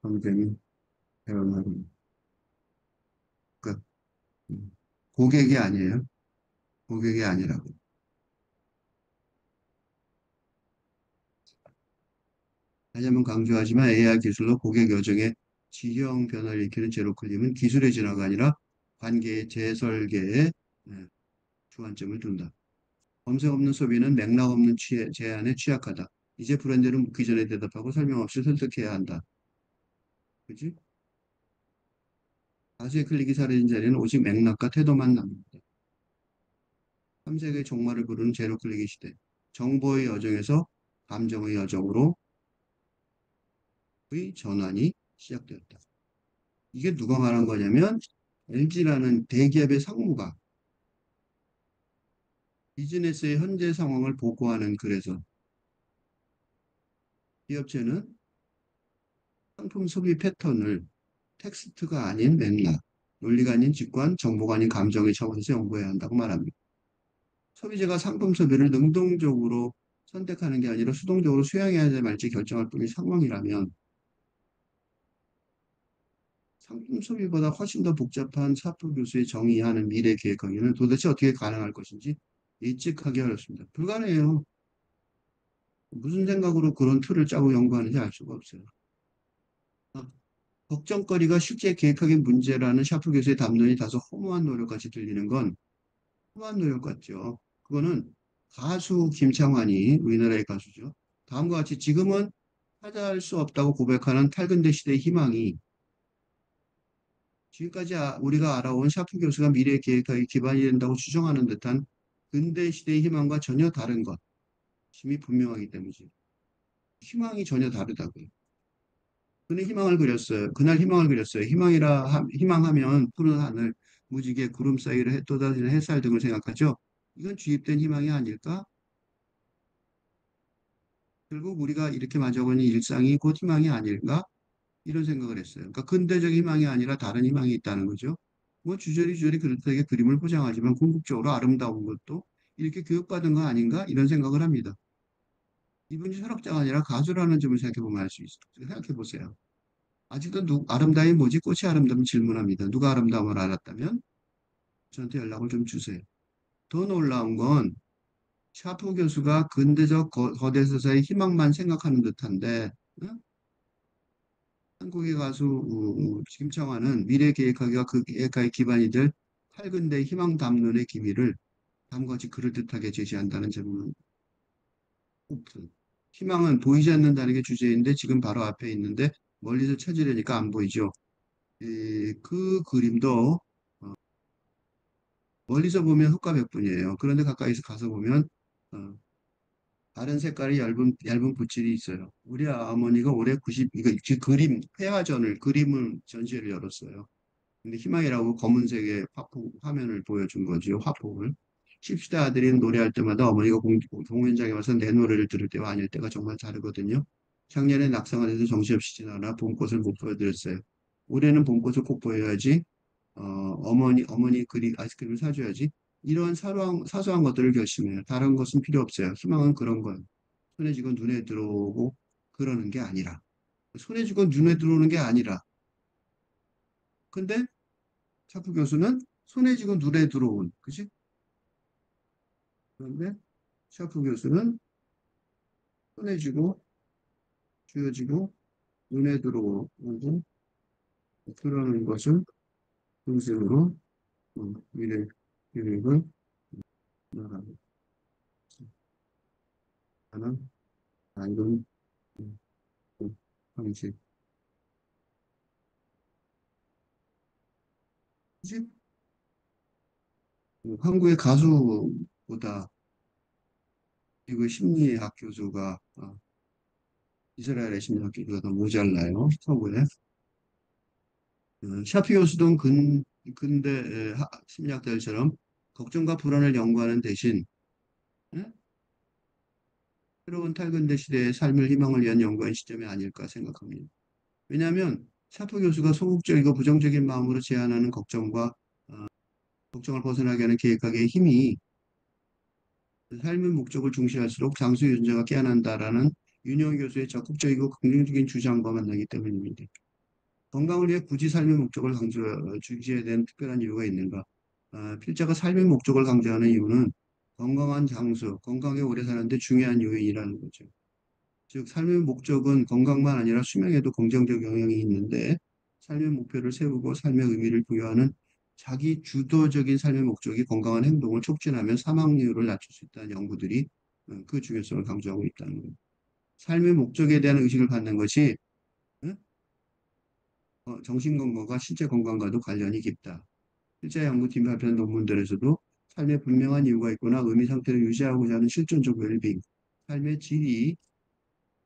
A: 경쟁이 배워나는 그 고객이 아니에요. 고객이 아니라고. 다시 한번 강조하지만 AI 기술로 고객 여정의 지형 변화를 일으키는 제로클립은 기술의 진화가 아니라 관계의 재설계에 네, 주안점을 둔다. 검색 없는 소비는 맥락 없는 제한에 취약하다. 이제 브랜드는 묻기 전에 대답하고 설명 없이 설득해야 한다. 그지? 다수의 클릭이 사라진 자리는 오직 맥락과 태도만 남는다. 3세기의 종말을 부르는 제로 클릭의 시대. 정보의 여정에서 감정의 여정으로의 전환이 시작되었다. 이게 누가 말한 거냐면 LG라는 대기업의 상무가 비즈니스의 현재 상황을 보고하는 글에서 이 업체는 상품 소비 패턴을 텍스트가 아닌 맥락, 논리가 아닌 직관, 정보가 아닌 감정의 차원에서 연구해야 한다고 말합니다. 소비자가 상품 소비를 능동적으로 선택하는 게 아니라 수동적으로 수용해야 말지 결정할 뿐인 상황이라면 상품 소비보다 훨씬 더 복잡한 사프 교수의 정의하는 미래 계획하기는 도대체 어떻게 가능할 것인지 예측하기 어렵습니다. 불가능해요. 무슨 생각으로 그런 틀을 짜고 연구하는지 알 수가 없어요. 아, 걱정거리가 실제 계획하기 문제라는 샤프 교수의 담론이 다소 허무한 노력같이 들리는 건 허무한 노력 같죠. 그거는 가수 김창완이 우리나라의 가수죠. 다음과 같이 지금은 찾아할 수 없다고 고백하는 탈근대 시대의 희망이 지금까지 우리가 알아온 샤프 교수가 미래 계획하기 기반이 된다고 추정하는 듯한 근대 시대의 희망과 전혀 다른 것임이 분명하기 때문이죠. 희망이 전혀 다르다고요. 그는 희망을 그렸어요. 그날 희망을 그렸어요. 희망하면 푸른 하늘, 무지개, 구름 사이를 떠다니는 햇살 등을 생각하죠. 이건 주입된 희망이 아닐까? 결국 우리가 이렇게 마주하고 있는 일상이 곧 희망이 아닐까? 이런 생각을 했어요. 그러니까 근대적 희망이 아니라 다른 희망이 있다는 거죠. 뭐 주저리주저리 그렇게 그림을 포장하지만 궁극적으로 아름다운 것도 이렇게 교육받은 거 아닌가? 이런 생각을 합니다. 이분이 철학자가 아니라 가수라는 점을 생각해 보면 알 수 있어요. 생각해 보세요. 아직도 아름다움이 뭐지? 꽃이 아름다움 질문합니다. 누가 아름다움을 알았다면 저한테 연락을 좀 주세요. 더 놀라운 건 샤프 교수가 근대적 거대 서사의 희망만 생각하는 듯한데 응? 한국의 가수 김청완은 미래 계획하기가 그 계획하기 기반이 될 탈근대 희망 담론의 기미를 다음과 같이 그럴듯하게 제시한다는 점은 오픈. 희망은 보이지 않는다는 게 주제인데 지금 바로 앞에 있는데 멀리서 찾으려니까 안 보이죠. 그 그림도 멀리서 보면 흑과 백분이에요. 그런데 가까이서 가서 보면 어, 다른 색깔이 얇은 붓질이 있어요. 우리 어머니가 올해 이거 회화전을 그림을 전시회를 열었어요. 근데 희망이라고 검은색의 화면을 보여준 거죠. 화폭을. 10대 아들이 노래할 때마다 어머니가 공연장에 와서 내 노래를 들을 때와 아닐 때가 정말 다르거든요. 작년에 낙상을 해서 정신없이 지나라 봄꽃을 못 보여드렸어요. 올해는 봄꽃을 꼭 보여야지. 어머니 아이스크림을 사줘야지. 이런 사소한 것들을 결심해요. 다른 것은 필요 없어요. 희망은 그런 거예요. 손에 쥐고 눈에 들어오고 그러는 게 아니라 손에 쥐고 눈에 들어오는 게 아니라 근데 샤프 교수는 손에 쥐고 눈에 들어온 그지? 그런데 샤프 교수는 손에 쥐고 쥐어지고 눈에 들어오고 그러는 것을 중심으로 미래를 나가는 이런 방식. 그지? 한국의 가수보다 미국 심리학 교수가 이스라엘의 심리학 교수가 더 모자라요. 서구에. 샤피 교수도 근대 심리학자들처럼 걱정과 불안을 연구하는 대신 예? 새로운 탈근대 시대의 삶을 희망을 위한 연구한 시점이 아닐까 생각합니다. 왜냐하면 샤프 교수가 소극적이고 부정적인 마음으로 제안하는 걱정을 벗어나게 하는 계획하기의 힘이 삶의 목적을 중시할수록 장수 유전자가 깨어난다라는 윤영 교수의 적극적이고 긍정적인 주장과 만나기 때문입니다. 건강을 위해 굳이 삶의 목적을 중시해야 되는 특별한 이유가 있는가? 필자가 삶의 목적을 강조하는 이유는 건강한 장수, 건강에 오래 사는데 중요한 요인이라는 거죠. 즉, 삶의 목적은 건강만 아니라 수명에도 긍정적 영향이 있는데 삶의 목표를 세우고 삶의 의미를 부여하는 자기 주도적인 삶의 목적이 건강한 행동을 촉진하면 사망률을 낮출 수 있다는 연구들이 그 중요성을 강조하고 있다는 겁니다. 삶의 목적에 대한 의식을 갖는 것이 응? 정신 건강과 신체 건강과도 관련이 깊다. 실제 연구팀이 발표한 논문들에서도 삶에 분명한 이유가 있거나 의미 상태를 유지하고자 하는 실존적 웰빙, 삶의 질이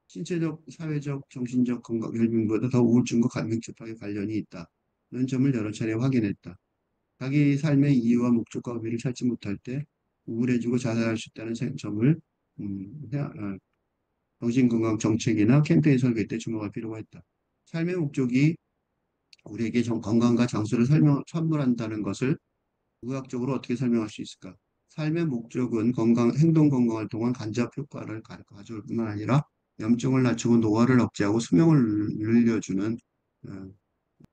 A: 신체적, 사회적, 정신적 건강 웰빙보다 더 우울증과 밀접하게 관련이 있다는 점을 여러 차례 확인했다. 자기 삶의 이유와 목적과 의미를 찾지 못할 때 우울해지고 자살할 수 있다는 점을 정신건강 정책이나 캠페인 설계 때 주목할 필요가 있다. 삶의 목적이 우리에게 건강과 장수를 선물한다는 것을 의학적으로 어떻게 설명할 수 있을까? 삶의 목적은 행동 건강을 통한 간접 효과를 가져올 뿐만 아니라 염증을 낮추고 노화를 억제하고 수명을 늘려주는 어,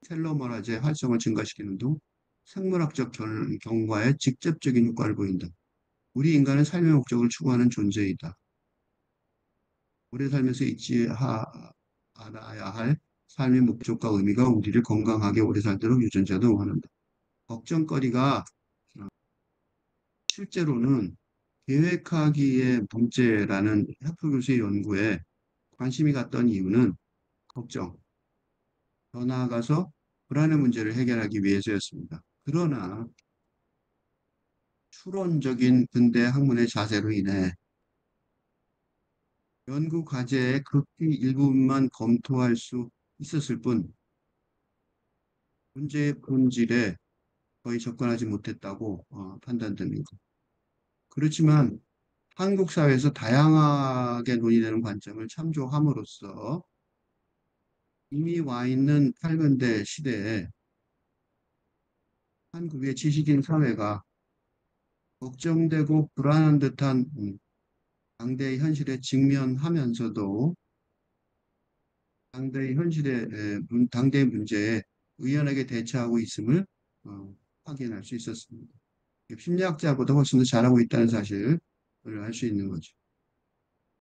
A: 텔로머라제 활성을 증가시키는 등 생물학적 경과에 직접적인 효과를 보인다. 우리 인간은 삶의 목적을 추구하는 존재이다. 오래 살면서 않아야 할 삶의 목적과 의미가 우리를 건강하게 오래 살도록 유전자도 응원한다. 걱정거리가 실제로는 계획하기의 문제라는 하프 교수의 연구에 관심이 갔던 이유는 걱정, 더 나아가서 불안의 문제를 해결하기 위해서였습니다. 그러나 추론적인 근대 학문의 자세로 인해 연구 과제의 극히 일부분만 검토할 수 있었을 뿐 문제의 본질에 거의 접근하지 못했다고 판단됩니다. 그렇지만 한국 사회에서 다양하게 논의되는 관점을 참조함으로써 이미 와 있는 8근대 시대에 한국의 지식인 사회가 걱정되고 불안한 듯한 당대의 현실에 직면하면서도 당대의 문제에 의연하게 대처하고 있음을 확인할 수 있었습니다. 심리학자보다 훨씬 더 잘하고 있다는 사실을 알 수 있는 거죠.